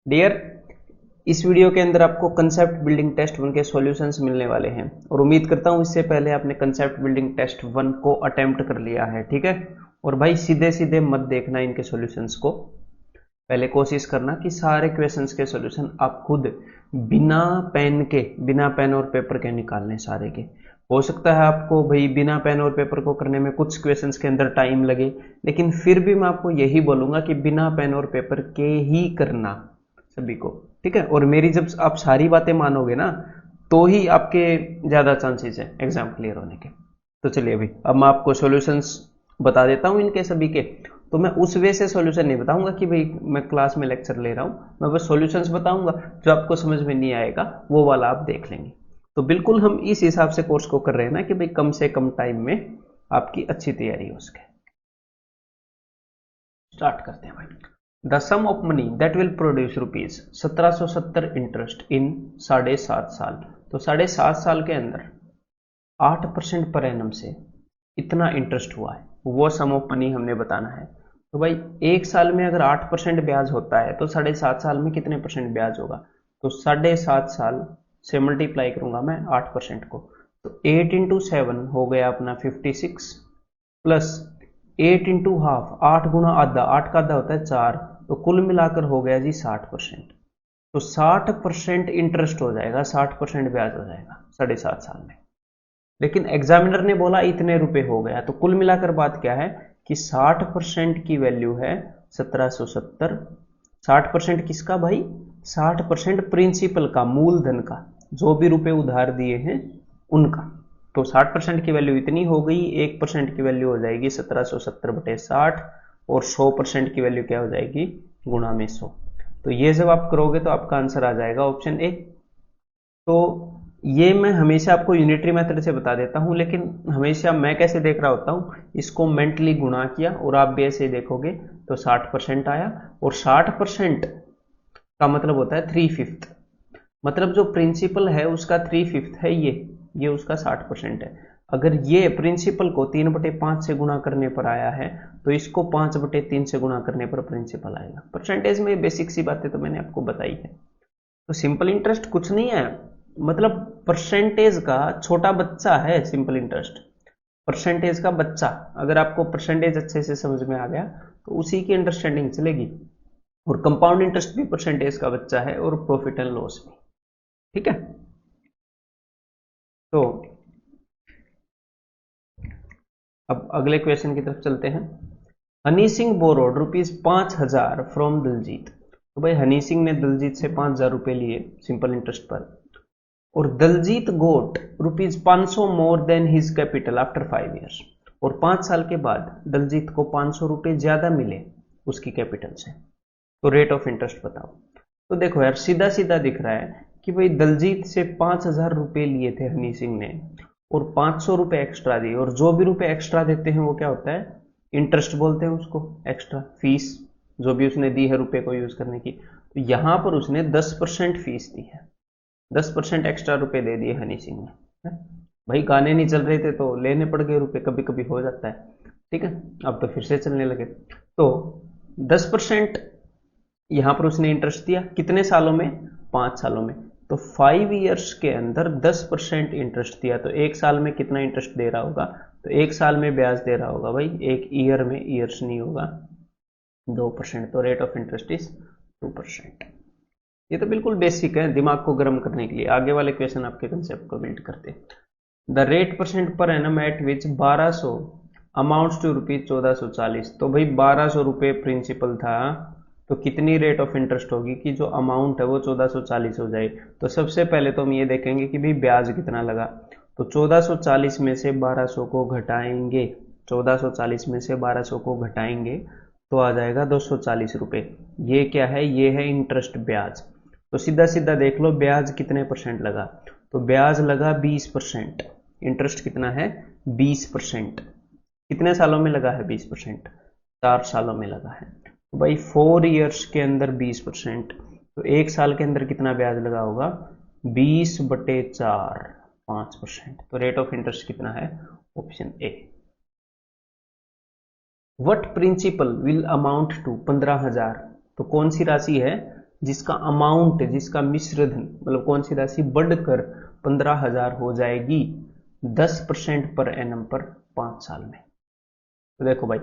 Dear, इस video के अंदर आपको कंसेप्ट बिल्डिंग टेस्ट 1 के सॉल्यूशंस मिलने वाले हैं और उम्मीद करता हूं इससे पहले आपने कंसेप्ट बिल्डिंग टेस्ट 1 को अटेम्प्ट कर लिया है। ठीक है, और भाई सीधे सीधे मत देखना इनके सॉल्यूशंस को, पहले कोशिश करना कि सारे क्वेश्चंस के सॉल्यूशन आप खुद बिना पेन और पेपर के निकालने सारे के। हो सकता है आपको भाई बिना पेन और पेपर को करने में कुछ क्वेश्चंस के अंदर टाइम लगे, लेकिन फिर भी मैं आपको यही बोलूंगा कि बिना पेन और पेपर के ही करना सभी को। ठीक है, और मेरी जब आप सारी बातें मानोगे ना तो ही आपके ज्यादा चांसेस है एग्जाम क्लियर होने के। तो चलिए भाई, अब मैं आपको सॉल्यूशंस बता देता हूं इनके सभी के। तो मैं उस वे से सॉल्यूशन नहीं बताऊंगा कि भाई मैं क्लास में लेक्चर ले रहा हूं, मैं बस सॉल्यूशंस बताऊंगा, जो आपको समझ में नहीं आएगा वो वाला आप देख लेंगे। तो बिल्कुल हम इस हिसाब से कोर्स को कर रहे हैं ना कि भाई कम से कम टाइम में आपकी अच्छी तैयारी हो सके। स्टार्ट करते हैं भाई। The sum of money that will produce rupees 1770 interest in 7.5 साल। तो 7.5 साल के अंदर 8% पर एनम से इतना इंटरेस्ट हुआ है, वो सम ऑफ मनी हमने बताना है। तो भाई एक साल में अगर 8% ब्याज होता है तो 7.5 साल में कितने परसेंट ब्याज होगा? तो 7.5 साल से मल्टीप्लाई करूंगा मैं 8% को, तो 8 इंटू 7 हो गया अपना 56 प्लस 8 इंटू हाफ, 8 गुना आधा, 8 का आधा होता है 4, तो कुल मिलाकर हो गया जी 60%। तो 60% इंटरेस्ट हो जाएगा, 60% ब्याज हो जाएगा 7.5 साल में। लेकिन एग्जामिनर ने बोला इतने रुपए हो गया, तो कुल मिलाकर बात क्या है कि 60% की वैल्यू है 1770। 60% किसका भाई? 60% प्रिंसिपल का, मूलधन का, जो भी रुपए उधार दिए हैं उनका। तो 60% की वैल्यू इतनी हो गई, 1% की वैल्यू हो जाएगी 1770/60 और 100% की वैल्यू क्या हो जाएगी? गुणा में 100। तो ये जब आप करोगे तो आपका आंसर आ जाएगा ऑप्शन ए। तो ये मैं हमेशा आपको यूनिटरी मेथड से बता देता हूं, लेकिन हमेशा मैं कैसे देख रहा होता हूं, इसको मेंटली गुणा किया और आप भी ऐसे देखोगे तो 60% आया। और 60% का मतलब होता है 3/5, मतलब जो प्रिंसिपल है उसका 3/5 है ये उसका 60% है। अगर ये प्रिंसिपल को 3/5 से गुणा करने पर आया है तो इसको 5/3 से गुणा करने पर प्रिंसिपल आएगा। परसेंटेज में बेसिक सी बातें तो मैंने आपको बताई है। तो सिंपल इंटरेस्ट कुछ नहीं है, मतलब परसेंटेज का छोटा बच्चा है सिंपल इंटरेस्ट, परसेंटेज का बच्चा। अगर आपको परसेंटेज अच्छे से समझ में आ गया तो उसी की अंडरस्टैंडिंग चलेगी। और कंपाउंड इंटरेस्ट भी परसेंटेज का बच्चा है और प्रॉफिट एंड लॉस भी। ठीक है, तो अब अगले क्वेश्चन की तरफ चलते हैं। Honey Singh borrowed ₹5,000 from Diljit. तो भाई हनी सिंह ने दिलजीत से 5,000 रुपए लिए सिंपल इंटरेस्ट पर, और दलजीत गोट ₹500 more than his capital after 5 years. और 5 साल के बाद दलजीत को 500 रुपए ज्यादा मिले उसकी कैपिटल से। तो रेट ऑफ इंटरेस्ट बताओ। तो देखो यार, सीधा सीधा दिख रहा है कि भाई दलजीत से 5,000 रुपए लिए थे हनी सिंह ने और 500 रुपए एक्स्ट्रा दिए, और जो भी रुपए एक्स्ट्रा देते हैं वो क्या होता है? इंटरेस्ट बोलते हैं उसको, एक्स्ट्रा फीस जो भी उसने दी है रुपए को यूज करने की। तो यहां पर उसने 10% फीस दी है, 10% एक्स्ट्रा रुपए दे दिए हनी सिंह ने। भाई गाने नहीं चल रहे थे तो लेने पड़ गए रुपए, कभी कभी हो जाता है। ठीक है, अब तो फिर से चलने लगे। तो 10% यहां पर उसने इंटरेस्ट दिया, कितने सालों में? 5 सालों में। तो 5 ईयर्स के अंदर 10% इंटरेस्ट दिया, तो एक साल में कितना इंटरेस्ट दे रहा होगा? तो एक साल में ब्याज दे रहा होगा भाई, एक ईयर में, ईयर्स नहीं होगा, 2%। तो रेट ऑफ इंटरेस्ट इज 2%। ये तो बिल्कुल बेसिक है दिमाग को गर्म करने के लिए। आगे वाले क्वेश्चन आपके कंसेप्ट को बिल्ड करते हैं। The rate percent per annum at which 1200 amounts to ₹1440। तो भाई 1200 रुपये प्रिंसिपल था, तो कितनी रेट ऑफ इंटरेस्ट होगी कि जो अमाउंट है वो 1440 हो जाए? तो सबसे पहले तो हम ये देखेंगे कि भाई ब्याज कितना लगा। तो 1440 में से 1200 को घटाएंगे, 1440 में से 1200 को घटाएंगे तो आ जाएगा 240 रुपए। ये क्या है? ये है इंटरेस्ट, ब्याज। तो सीधा सीधा देख लो ब्याज कितने परसेंट लगा। तो ब्याज लगा 20%। इंटरेस्ट कितना है? 20%। कितने सालों में लगा है 20%? 4 सालों में लगा है। तो भाई 4 ईयर्स के अंदर 20%, तो एक साल के अंदर कितना ब्याज लगा होगा? 20/4, 5%। तो रेट ऑफ इंटरेस्ट कितना है? Option A. What principal will amount to 15,000। तो कौन सी राशि है जिसका अमाउंट, जिसका मिश्र धन, मतलब कौन सी राशि बढ़कर 15,000 हो जाएगी 10% पर एनम पर 5 साल में। तो देखो भाई,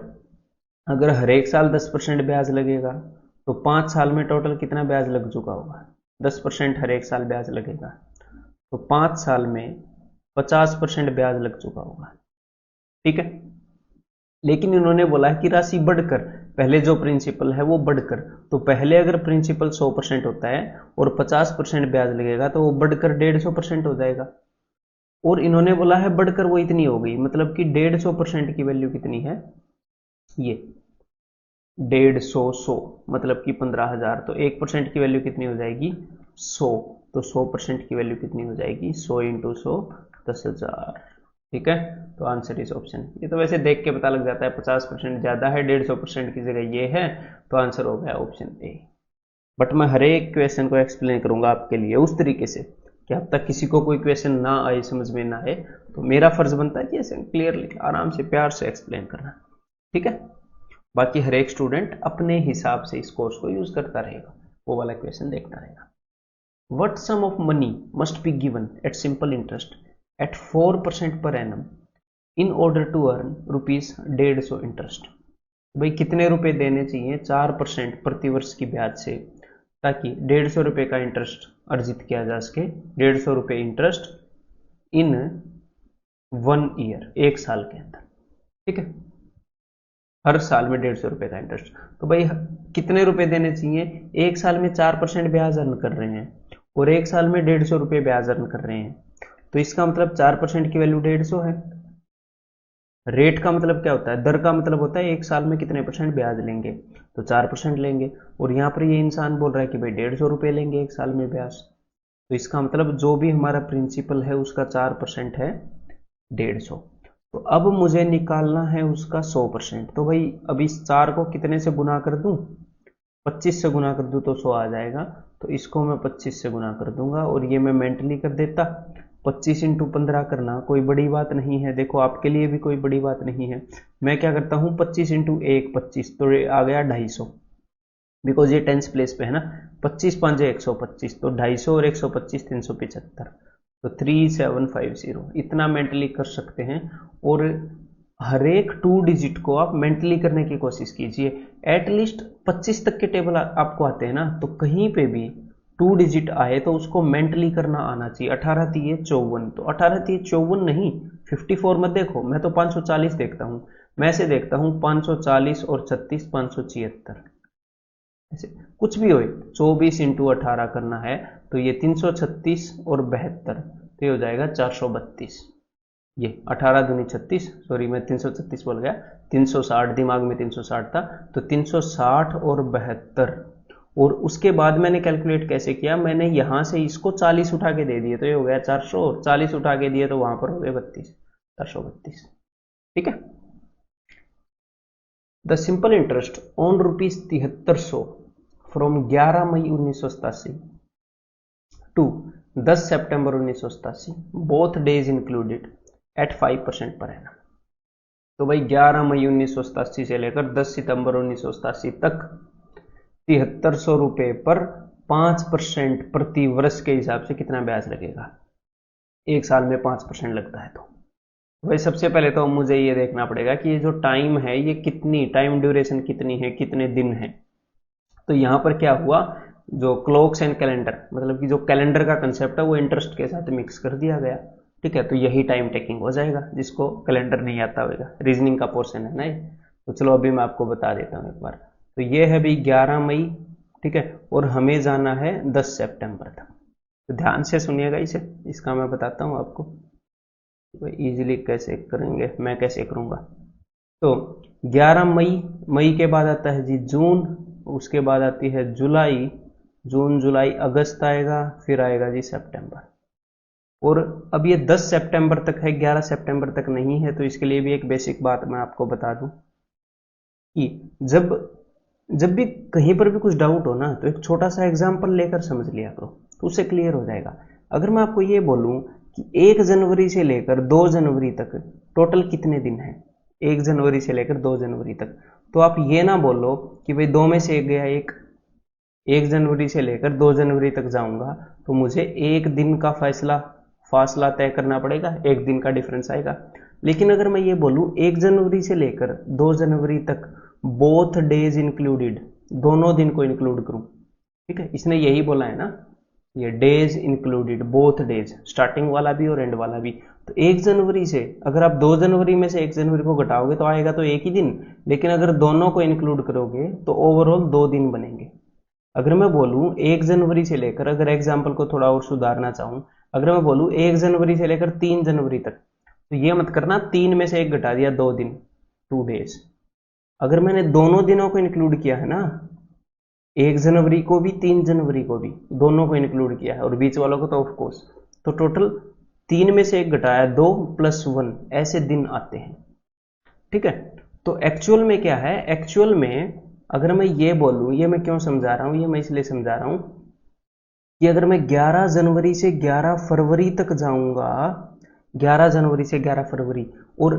अगर हर एक साल 10% ब्याज लगेगा तो 5 साल में टोटल कितना ब्याज लग चुका होगा? 10% हर एक साल ब्याज लगेगा तो 5 साल में 50% ब्याज लग चुका होगा। ठीक है, लेकिन इन्होंने बोला है कि राशि बढ़कर, पहले जो प्रिंसिपल है वो बढ़कर, तो पहले अगर प्रिंसिपल 100% होता है और 50% ब्याज लगेगा तो वो बढ़कर 150% हो जाएगा। और इन्होंने बोला है बढ़कर वो इतनी हो गई, मतलब कि 150% की वैल्यू कितनी है? ये 150 मतलब कि 15,000, तो 1% की वैल्यू कितनी हो जाएगी? 100, तो 100% की वैल्यू कितनी हो जाएगी? 100 इंटू 100 10,000। ठीक है, तो आंसर इज ऑप्शन। ये तो वैसे देख के पता लग जाता है, 50% ज्यादा है, 150% की जगह ये है, तो आंसर हो गया ऑप्शन ए। बट मैं हर एक क्वेश्चन को एक्सप्लेन करूंगा आपके लिए उस तरीके से कि अब तक किसी को कोई क्वेश्चन ना आए, समझ में ना आए, तो मेरा फर्ज बनता है कि ऐसे क्लियरली आराम से प्यार से एक्सप्लेन करना। ठीक है, बाकी हर एक स्टूडेंट अपने हिसाब से इस कोर्स को यूज करता रहेगा, वो वाला क्वेश्चन देखता रहेगा। What sum of money must be given at simple interest at 4% per annum in order to earn ₹150 interest? भाई कितने रुपए देने चाहिए 4% प्रतिवर्ष की ब्याज से ताकि 150 रुपए का इंटरेस्ट अर्जित किया जा सके? 150 रुपए इंटरेस्ट इन 1 ईयर, एक साल के अंदर। ठीक है, हर साल में 150 रुपए का इंटरेस्ट। तो भाई कितने रुपए देने चाहिए? एक साल में 4% ब्याज अर्न कर रहे हैं और एक साल में 150 रुपए ब्याज अर्न कर रहे हैं, तो इसका मतलब 4% की वैल्यू 150 है। रेट का मतलब क्या होता है? दर का मतलब होता है एक साल में कितने परसेंट ब्याज लेंगे, तो 4% लेंगे। और यहाँ पर ये इंसान बोल रहा है कि भाई 150 रुपए लेंगे एक साल में ब्याज, तो इसका मतलब जो भी हमारा प्रिंसिपल है उसका 4% है 150। तो अब मुझे निकालना है उसका 100%। तो भाई अब इस 4 को कितने से गुना कर दूं? 25 से गुना कर दूं तो 100 आ जाएगा, तो इसको मैं 25 से गुना कर दूंगा और ये मैं मेंटली कर देता। 25 इंटू 15 करना कोई बड़ी बात नहीं है, देखो आपके लिए भी कोई बड़ी बात नहीं है। मैं क्या करता हूँ, 25 इंटू 1 25, तो ये आ गया 250, बिकॉज ये टेंस प्लेस पे है ना। 25 5 125, तो 250 और 125 375, तो 3750 इतना मेंटली कर सकते हैं। और हर एक 2 डिजिट को आप मेंटली करने की कोशिश कीजिए। एटलीस्ट 25 तक के टेबल आपको आते हैं ना, तो कहीं पे भी 2 डिजिट आए तो उसको मेंटली करना आना चाहिए। 18 3 54, तो 18 3 54 नहीं, 54 मत देखो, मैं तो 540 देखता हूँ। मैं ऐसे देखता हूँ 540 और 36 576, ऐसे कुछ भी हो। 24 इंटू 18 करना है तो ये 336 और 72, तो ये हो जाएगा 432। ये 18 दूनी 36, सॉरी मैं 336 बोल गया, 360 दिमाग में 360 था, तो 360 और 72। और उसके बाद मैंने कैलकुलेट कैसे किया, मैंने यहां से इसको 40 उठा के दे दिए, तो ये हो गया 400, और 40 उठा के दिए तो वहां पर हो गए 32, 432। ठीक है, the simple interest on ₹7300 from 11 May 1987 to 10 September 1987, both days included at 5% per annum. तो भाई 11 मई 1987 से लेकर 10 सितंबर 1987 तक 7300 रुपए पर 5% प्रति वर्ष के हिसाब से कितना ब्याज लगेगा? एक साल में 5% लगता है। तो भाई सबसे पहले तो मुझे ये देखना पड़ेगा कि ये जो टाइम है ये कितनी, टाइम ड्यूरेशन कितनी है, कितने दिन है। तो यहां पर क्या हुआ, जो क्लॉक्स एंड कैलेंडर, मतलब कि जो कैलेंडर का कंसेप्ट है वो इंटरेस्ट के साथ मिक्स कर दिया गया। ठीक है, तो यही टाइम टेकिंग हो जाएगा, जिसको कैलेंडर नहीं आता होगा, रीजनिंग का पोर्शन है ना ये। तो चलो अभी मैं आपको बता देता हूँ एक बार। तो ये है भाई 11 मई, ठीक है, और हमें जाना है 10 सितंबर तक। तो ध्यान से सुनिएगा इसे, इसका मैं बताता हूँ आपको इजीली कैसे करेंगे, मैं कैसे करूंगा। तो 11 मई, मई के बाद आता है जी जून, उसके बाद आती है जुलाई, जून जुलाई अगस्त आएगा, फिर आएगा जी सितंबर। और अब ये 10 सितंबर तक है, 11 सितंबर तक नहीं है। तो इसके लिए भी एक बेसिक बात मैं आपको बता दूं कि जब भी कहीं पर भी कुछ डाउट हो ना, तो एक छोटा सा एग्जाम्पल लेकर समझ लिया करो, तो उससे क्लियर हो जाएगा। अगर मैं आपको ये बोलूं कि 1 जनवरी से लेकर 2 जनवरी तक टोटल कितने दिन हैं, 1 जनवरी से लेकर 2 जनवरी तक, तो आप ये ना बोलो कि भाई 2 में से 1 गया 1, 1 जनवरी से लेकर 2 जनवरी तक जाऊंगा तो मुझे एक दिन का फासला तय करना पड़ेगा, एक दिन का डिफरेंस आएगा। लेकिन अगर मैं ये बोलूं 1 जनवरी से लेकर 2 जनवरी तक बोथ डेज इंक्लूडेड, दोनों दिन को इंक्लूड करूं, ठीक है, इसने यही बोला है ना, ये days included, both days, starting वाला भी और एंड वाला भी। तो 1 जनवरी से अगर आप 2 जनवरी में से 1 जनवरी को घटाओगे तो आएगा तो एक ही दिन, लेकिन अगर दोनों को इंक्लूड करोगे तो ओवरऑल 2 दिन बनेंगे। अगर मैं बोलूं 1 जनवरी से लेकर, अगर एग्जाम्पल को थोड़ा और सुधारना चाहूं, अगर मैं बोलूं 1 जनवरी से लेकर 3 जनवरी तक, तो ये मत करना 3 में से 1 घटा दिया, 2 दिन, 2 डेज। अगर मैंने दोनों दिनों को इंक्लूड किया है ना, 1 जनवरी को भी 3 जनवरी को भी, दोनों को इंक्लूड किया है और बीच वालों को तो ऑफ कोर्स, तो टोटल 3 में से 1 घटाया 2 + 1 ऐसे दिन आते हैं, ठीक है। तो एक्चुअल में क्या है, एक्चुअल में अगर मैं ये बोलूं, ये मैं क्यों समझा रहा हूं, ये मैं इसलिए समझा रहा हूं कि अगर मैं 11 जनवरी से 11 फरवरी तक जाऊंगा, 11 जनवरी से 11 फरवरी, और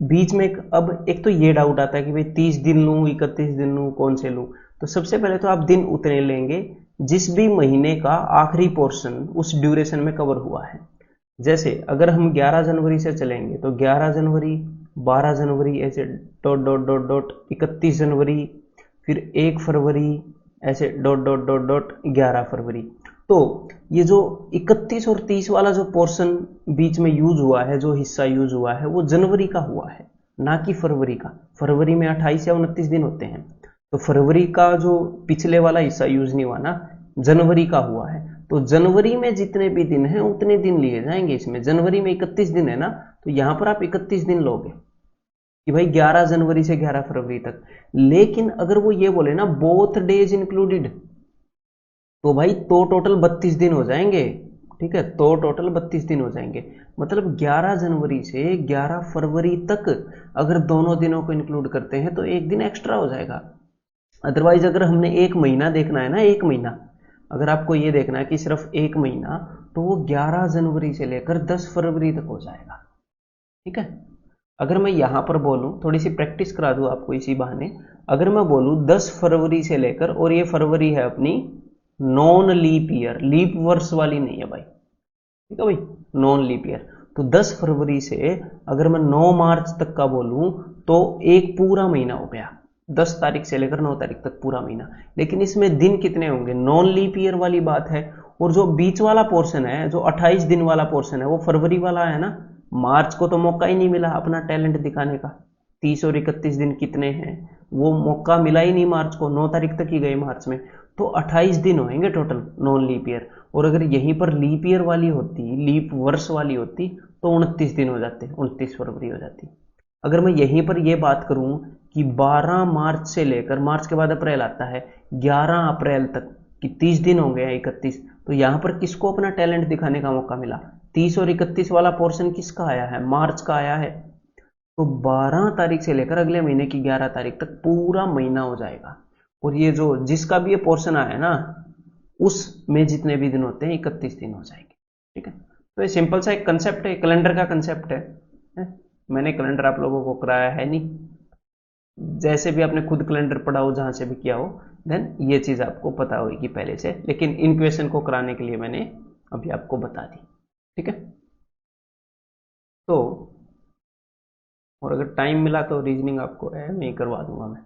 बीच में अब एक तो ये डाउट आता है कि भाई 30 दिन लूं, 31 दिन लूं, कौन से लूं। तो सबसे पहले तो आप दिन उतने लेंगे जिस भी महीने का आखिरी पोर्शन उस ड्यूरेशन में कवर हुआ है। जैसे अगर हम 11 जनवरी से चलेंगे तो 11 जनवरी, 12 जनवरी, ऐसे डॉट डॉट डॉट डॉट, 31 जनवरी, फिर 1 फरवरी, ऐसे डॉट डॉट डॉट डॉट 11 फरवरी। तो ये जो 31 और 30 वाला जो पोर्शन बीच में यूज हुआ है, जो हिस्सा यूज हुआ है, वो जनवरी का हुआ है, ना कि फरवरी का। फरवरी में 28 या 29 दिन होते हैं, तो फरवरी का जो पिछले वाला हिस्सा यूज नहीं हुआ ना, जनवरी का हुआ है। तो जनवरी में जितने भी दिन हैं उतने दिन लिए जाएंगे इसमें। जनवरी में 31 दिन है ना, तो यहां पर आप 31 दिन लोगे कि भाई 11 जनवरी से 11 फरवरी तक। लेकिन अगर वो ये बोले ना बोथ डेज इंक्लूडेड, तो भाई तो टोटल 32 दिन हो जाएंगे, ठीक है, तो टोटल 32 दिन हो जाएंगे। मतलब 11 जनवरी से 11 फरवरी तक अगर दोनों दिनों को इंक्लूड करते हैं तो एक दिन एक्स्ट्रा हो जाएगा। अदरवाइज अगर हमने एक महीना देखना है ना, एक महीना, अगर आपको ये देखना है कि सिर्फ एक महीना, तो वो 11 जनवरी से लेकर 10 फरवरी तक हो जाएगा, ठीक है। अगर मैं यहां पर बोलूं, थोड़ी सी प्रैक्टिस करा दूं आपको इसी बहाने, अगर मैं बोलूं 10 फरवरी से लेकर, और ये फरवरी है अपनी नॉन लीप ईयर, लीप वर्ष वाली नहीं है भाई, ठीक है भाई, नॉन लीप ईयर, तो 10 फरवरी से अगर मैं 9 मार्च तक का बोलूं तो एक पूरा महीना हो गया, 10 तारीख से लेकर 9 तारीख तक पूरा महीना। लेकिन इसमें दिन कितने होंगे, नॉन लीप ईयर वाली बात है। और जो बीच वाला पोर्शन है, जो 28 दिन वाला पोर्शन है, वो फरवरी वाला है ना। मार्च को तो मौका ही नहीं मिला अपना टैलेंट दिखाने का, 30 और 31 दिन कितने हैं, वो मौका मिला ही नहीं मार्च को, 9 तारीख तक ही गए मार्च में। तो 28 दिन होंगे टोटल नॉन लीप ईयर। और अगर यहीं पर लीप ईयर वाली होती, लीप वर्ष वाली होती, तो 29 दिन हो जाते, 29 फरवरी हो जाती। अगर मैं यहीं पर यह बात करूं कि 12 मार्च से लेकर, मार्च के बाद अप्रैल आता है, 11 अप्रैल तक कि 30 दिन हो गए, 31, तो यहां पर किसको अपना टैलेंट दिखाने का मौका मिला, 30 और 31 वाला पोर्शन किसका आया है, मार्च का आया है। तो 12 तारीख से लेकर अगले महीने की 11 तारीख तक पूरा महीना हो जाएगा। और ये जो जिसका भी ये पोर्शन आया ना, उसमें जितने भी दिन होते हैं 31 दिन हो जाएंगे, ठीक है। तो ये सिंपल सा एक कंसेप्ट है, कैलेंडर का कंसेप्ट है? मैंने कैलेंडर आप लोगों को कराया है नहीं, जैसे भी आपने खुद कैलेंडर पढ़ा हो, जहां से भी किया हो, देन ये चीज आपको पता होगी पहले से, लेकिन इन क्वेश्चन को कराने के लिए मैंने अभी आपको बता दी, ठीक है। तो और अगर टाइम मिला तो रीजनिंग आपको है नहीं करवा दूंगा मैं।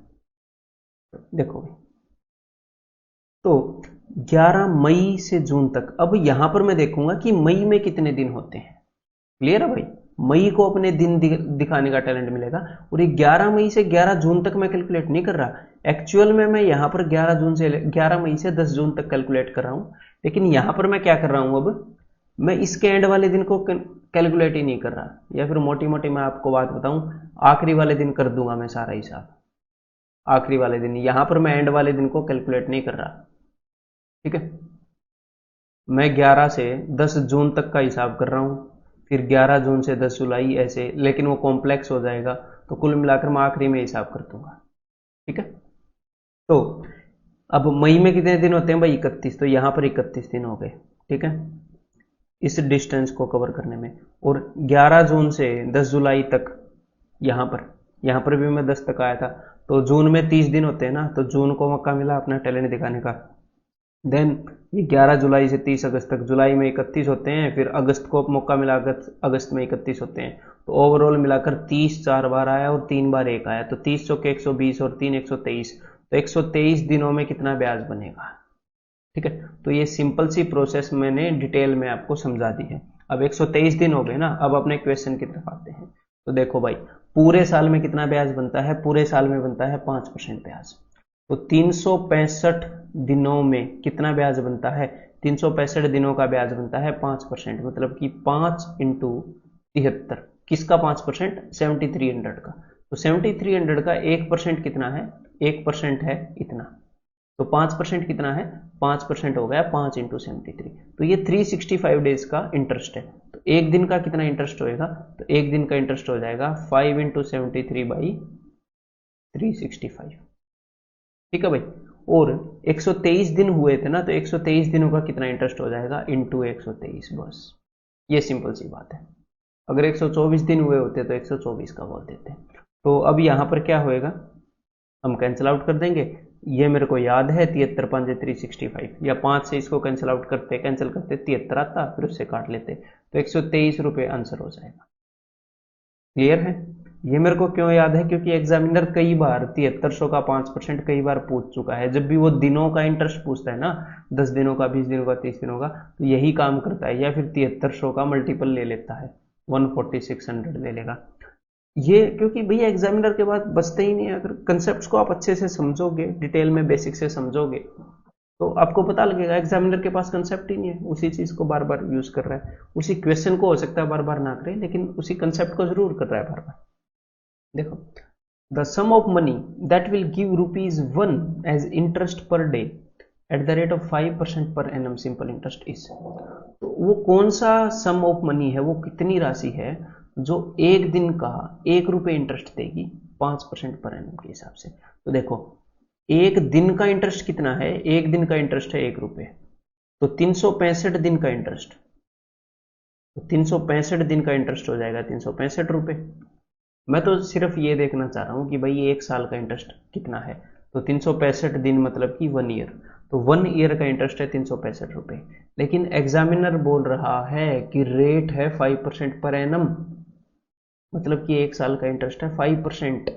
देखो तो 11 मई से जून तक, अब यहां पर मैं देखूंगा कि मई में कितने दिन होते हैं। क्लियर है भाई, मई को अपने दिन दिखाने का टैलेंट मिलेगा। और ये 11 मई से 11 जून तक मैं कैलकुलेट नहीं कर रहा, एक्चुअल में मैं यहां पर 11 मई से 10 जून तक कैलकुलेट कर रहा हूं। लेकिन यहां पर मैं क्या कर रहा हूं, अब मैं इसके एंड वाले दिन को कैलकुलेट ही नहीं कर रहा, या फिर मोटी मोटी मैं आपको बात बताऊं, आखिरी वाले दिन कर दूंगा मैं सारा हिसाब, आखिरी वाले दिन। यहां पर मैं एंड वाले दिन को कैलकुलेट नहीं कर रहा, ठीक है। मैं 11 से 10 जून तक का हिसाब कर रहा हूं, फिर 11 जून से 10 जुलाई, ऐसे, लेकिन वो कॉम्प्लेक्स हो जाएगा, तो कुल मिलाकर मैं आखिरी में हिसाब कर दूंगा, ठीक है। तो अब मई में कितने दिन होते हैं भाई, 31, तो यहां पर 31 दिन हो गए, ठीक है, इस डिस्टेंस को कवर करने में। और 11 जून से 10 जुलाई तक यहां पर भी मैं 10 तक आया था, तो जून में 30 दिन होते हैं ना, तो जून को मौका मिला अपना टैलेंट दिखाने का, देन ये 11 जुलाई से 30 अगस्त तक, जुलाई में 31 होते हैं, फिर अगस्त को मौका मिला, अगस्त में 31 होते हैं, तो ओवरऑल मिलाकर 30 4 बार आया और 3 बार 1 आया, तो 30 चौके 120 और 3 123, तो 123 दिनों में कितना ब्याज बनेगा। ठीक है, तो ये सिंपल सी प्रोसेस मैंने डिटेल में आपको समझा दी है। अब 123 दिन हो गए ना, अब अपने क्वेश्चन की तरफ आते हैं। तो देखो भाई, पूरे साल में कितना ब्याज बनता है, पूरे साल में बनता है 5% ब्याज। तो 365 दिनों में कितना ब्याज बनता है, 365 दिनों का ब्याज बनता है 5%, मतलब कि 5 इंटू 73, किसका 5%, 7300 का। तो 7300 का 1% कितना है, 1% है इतना, तो 5% कितना है, 5% हो गया 5 इंटू 73, तो ये 365 डेज का इंटरेस्ट है। तो एक दिन का कितना इंटरेस्ट होएगा, तो एक दिन का इंटरेस्ट हो जाएगा 5 इंटू 73 बाई 365। ठीक है भाई, और 123 दिन हुए थे ना, तो 123 दिनों का कितना इंटरेस्ट हो जाएगा, इंटू 123, बस ये सिंपल सी बात है। अगर 124 दिन हुए होते तो 124 का बोल देते। तो अब यहां पर क्या होएगा, हम कैंसिल आउट कर देंगे। ये मेरे को याद है 73 5 365, या 5 से इसको कैंसिल आउट करते, कैंसिल करते 73 आता, फिर उससे काट लेते, तो 123 रुपये आंसर हो जाएगा। क्लियर है। ये मेरे को क्यों याद है, क्योंकि एग्जामिनर कई बार 7300 का 5% कई बार पूछ चुका है। जब भी वो दिनों का इंटरेस्ट पूछता है ना, 10 दिनों का, 20 दिनों का, 30 दिनों का, तो यही काम करता है, या फिर 7300 का मल्टीपल ले लेता है, 14600 ले लेगा। ये क्योंकि भैया एग्जामिनर के बाद बचते ही नहीं है। अगर कंसेप्ट को आप अच्छे से समझोगे, डिटेल में बेसिक से समझोगे, तो आपको पता लगेगा एग्जामिनर के पास कंसेप्ट ही नहीं है, उसी चीज को बार बार यूज कर रहा है, उसी क्वेश्चन को हो सकता है बार बार ना करे, लेकिन उसी कंसेप्ट को जरूर कर रहा है बार बार। देखो, the sum of money that will give ₹1 as interest per day at the rate of 5% per annum simple interest is. तो वो कौन सा सम ऑफ मनी है, वो कितनी राशि है जो एक दिन का ₹1 इंटरेस्ट देगी 5% पर एनम के हिसाब से। तो देखो, एक दिन का इंटरेस्ट कितना है, एक दिन का इंटरेस्ट है ₹1, तो 365 दिन का इंटरेस्ट, तो 365 दिन का इंटरेस्ट हो जाएगा ₹365। मैं तो सिर्फ ये देखना चाह रहा हूं कि भाई एक साल का इंटरेस्ट कितना है, तो 365 दिन मतलब कि 1 ईयर, तो 1 ईयर का इंटरेस्ट है ₹365। लेकिन एग्जामिनर बोल रहा है कि रेट है 5% पर एनम, मतलब कि एक साल का इंटरेस्ट है 5%।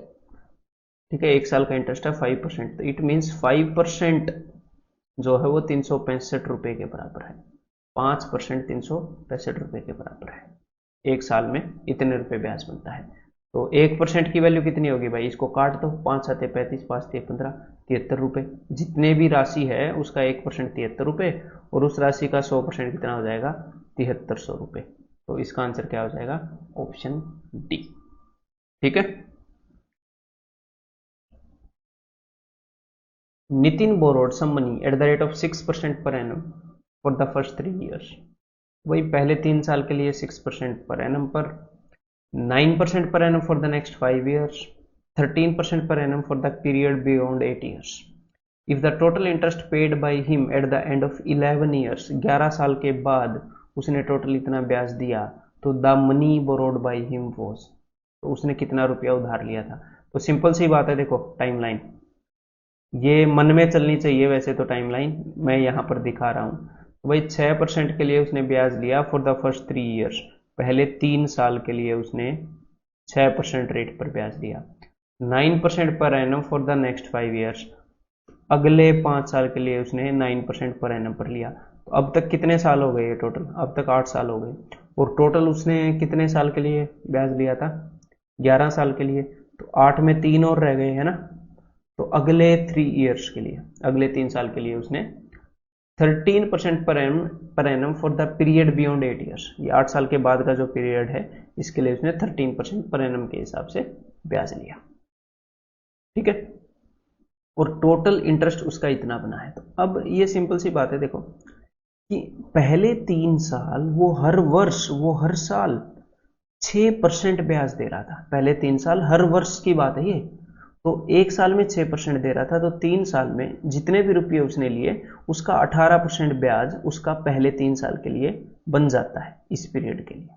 ठीक है, एक साल का इंटरेस्ट है 5%, तो इट मीन्स 5% जो है वो ₹365 के बराबर है। 5% ₹365 के बराबर है। एक साल में इतने रुपए ब्याज बनता है। तो 1% की वैल्यू कितनी होगी भाई, इसको काट दो, 5 7 35, 5 3 15, ₹73। जितने भी राशि है उसका 1% ₹73, और उस राशि का 100% कितना हो जाएगा, ₹7300। तो इसका आंसर क्या हो जाएगा, ऑप्शन डी। ठीक है। Nitin borrowed some money at the rate of 6% per annum for the first 3 years. वही पहले 3 साल के लिए 6% पर एनम पर, 9% per annum for the next 5 years, 13% per annum for the period beyond 8 years. If the total interest paid by him at the end of 11 years, 11 साल के बाद उसने टोटल इतना ब्याज दिया, तो the money borrowed by him was, तो उसने कितना रुपया उधार लिया था। तो सिंपल सी बात है, देखो टाइमलाइन ये मन में चलनी चाहिए, वैसे तो टाइमलाइन मैं यहाँ पर दिखा रहा हूँ। तो भाई 6% के लिए उसने ब्याज लिया फॉर द फर्स्ट 3 ईयर्स, पहले 3 साल के लिए उसने 6% रेट पर ब्याज दिया। 9% पर annum for the next 5 years, अगले 5 साल के लिए उसने 9% पर एनम पर लिया। तो अब तक कितने साल हो गए टोटल, अब तक 8 साल हो गए, और टोटल उसने कितने साल के लिए ब्याज लिया था, 11 साल के लिए, तो 8 में 3 और रह गए है ना। तो अगले 3 ईयर्स के लिए, अगले 3 साल के लिए उसने 13% पर annum for the period beyond 8 years, ये 8 साल के बाद का जो पीरियड है इसके लिए उसने 13% पर एनम के हिसाब से ब्याज लिया। ठीक है, और टोटल इंटरेस्ट उसका इतना बना है। तो अब ये सिंपल सी बात है, देखो कि पहले 3 साल वो हर वर्ष, वो हर साल 6% ब्याज दे रहा था। पहले 3 साल, हर वर्ष की बात है ये, तो एक साल में 6% दे रहा था, तो 3 साल में जितने भी रुपये उसने लिए उसका 18% ब्याज उसका पहले 3 साल के लिए बन जाता है इस पीरियड के लिए।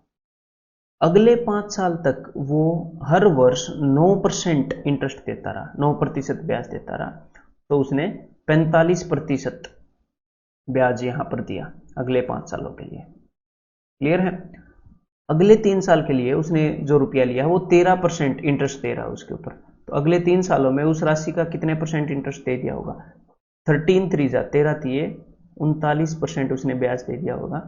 अगले 5 साल तक वो हर वर्ष 9% इंटरेस्ट देता रहा, 9% ब्याज देता रहा, तो उसने 45% ब्याज यहां पर दिया अगले 5 सालों के लिए। क्लियर है? अगले 3 साल के लिए उसने जो रुपया लिया वो 13% इंटरेस्ट दे रहा है उसके ऊपर। तो अगले 3 सालों में उस राशि का कितने % इंटरेस्ट दे दिया होगा? 13 3 13 तिये 39% उसने ब्याज दे दिया होगा।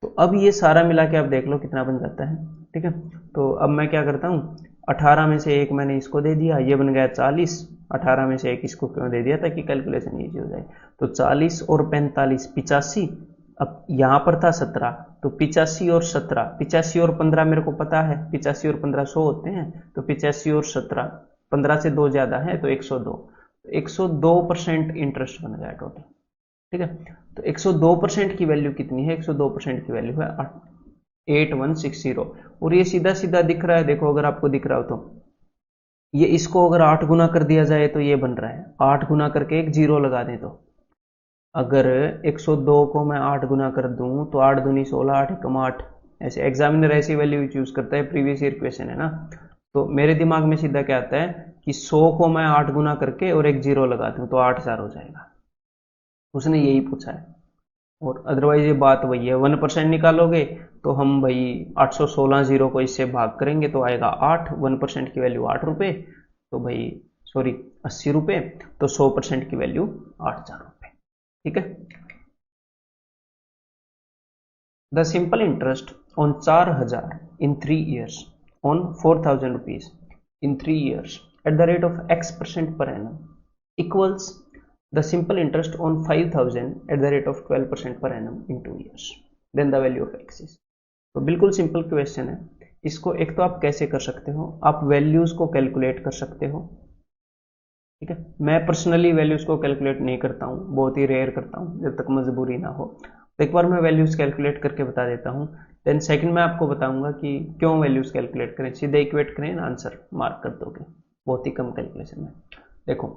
तो अब ये सारा मिला के आप देख लो कितना बन जाता है। ठीक है, तो अब मैं क्या करता हूँ, 18 में से 1 मैंने इसको दे दिया, ये बन गया 40। 18 में से 1 इसको क्यों दे दिया? ताकि कैलकुलेशन ईजी हो जाए। तो 40 और 45 85। अब यहां पर था 17, तो 85 और 17, 85 और 15 मेरे को पता है, 85 और 15 100 होते हैं। तो 85 और 17, 15 से 2 ज्यादा है तो 102। 102% इंटरेस्ट बन गया टोटल। ठीक है, तो 102% की वैल्यू कितनी है? 102% की वैल्यू है 8160। और ये सीधा सीधा दिख रहा है, देखो अगर आपको दिख रहा हो तो ये इसको अगर 8 गुना कर दिया जाए तो ये बन रहा है। 8 गुना करके एक जीरो लगा दें तो अगर 102 को मैं 8 गुना कर दूं तो 8 दूनी 16, 8 एकम 8। ऐसे एग्जामिनर ऐसी वैल्यू चूज करता है, प्रीवियस ईयर क्वेश्चन है ना। तो मेरे दिमाग में सीधा क्या आता है कि 100 को मैं 8 गुना करके और एक जीरो लगा दूं तो 8000 हो जाएगा। उसने यही पूछा है। और अदरवाइज ये बात वही है, 1% निकालोगे तो हम भाई 816 जीरो को इससे भाग करेंगे तो आएगा 8। 1% की वैल्यू 8 रुपये, तो भाई सॉरी 80 रुपये, तो 100% की वैल्यू 8000 रुपये। ठीक है, the simple interest on 4000 in 3 years on 4000 rupees in 3 years eight the rate of X% per annum equals the simple interest on 5000 at the rate of 12% per annum in 2 years, then the value of X is। तो बिल्कुल simple question है। इसको एक तो आप कैसे कर सकते हो, आप वैल्यूज को कैलकुलेट कर सकते हो। ठीक है, मैं पर्सनली वैल्यूज को कैलकुलेट नहीं करता हूँ, बहुत ही रेयर करता हूँ जब तक मजबूरी ना हो। तो एक बार मैं वैल्यूज कैलकुलेट करके बता देता हूँ, देन सेकंड मैं आपको बताऊंगा कि क्यों वैल्यूज कैलकुलेट करें। सीधे इक्वेट करें, आंसर मार्क कर दोगे बहुत ही कम कैलकुलेशन में। देखो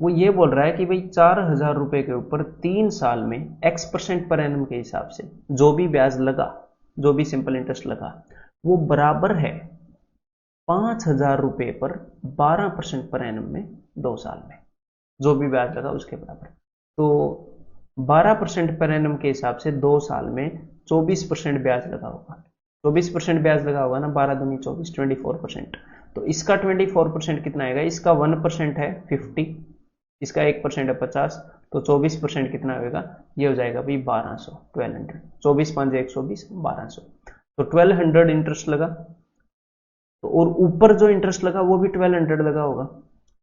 वो ये बोल रहा है कि भाई 4000 रुपए के ऊपर 3 साल में X% पर एनम के हिसाब से जो भी ब्याज लगा, जो भी सिंपल इंटरेस्ट लगा, वो बराबर है 5000 रुपए पर 12% पर एनम में 2 साल में जो भी ब्याज लगा उसके बराबर। तो 12% पर एनम के हिसाब से 2 साल में 24% ब्याज लगा होगा। 24% ब्याज लगा होगा ना, 12 दूनी 24, 24%। तो इसका 24% कितना आएगा? इसका 1% है 50, इसका 1% है 50, तो 24% कितना होगा? ये हो जाएगा भाई 1200, 1200। 24 5 120, 1200। तो 1200 इंटरेस्ट लगा। तो और ऊपर जो इंटरेस्ट लगा वो भी 1200 लगा होगा।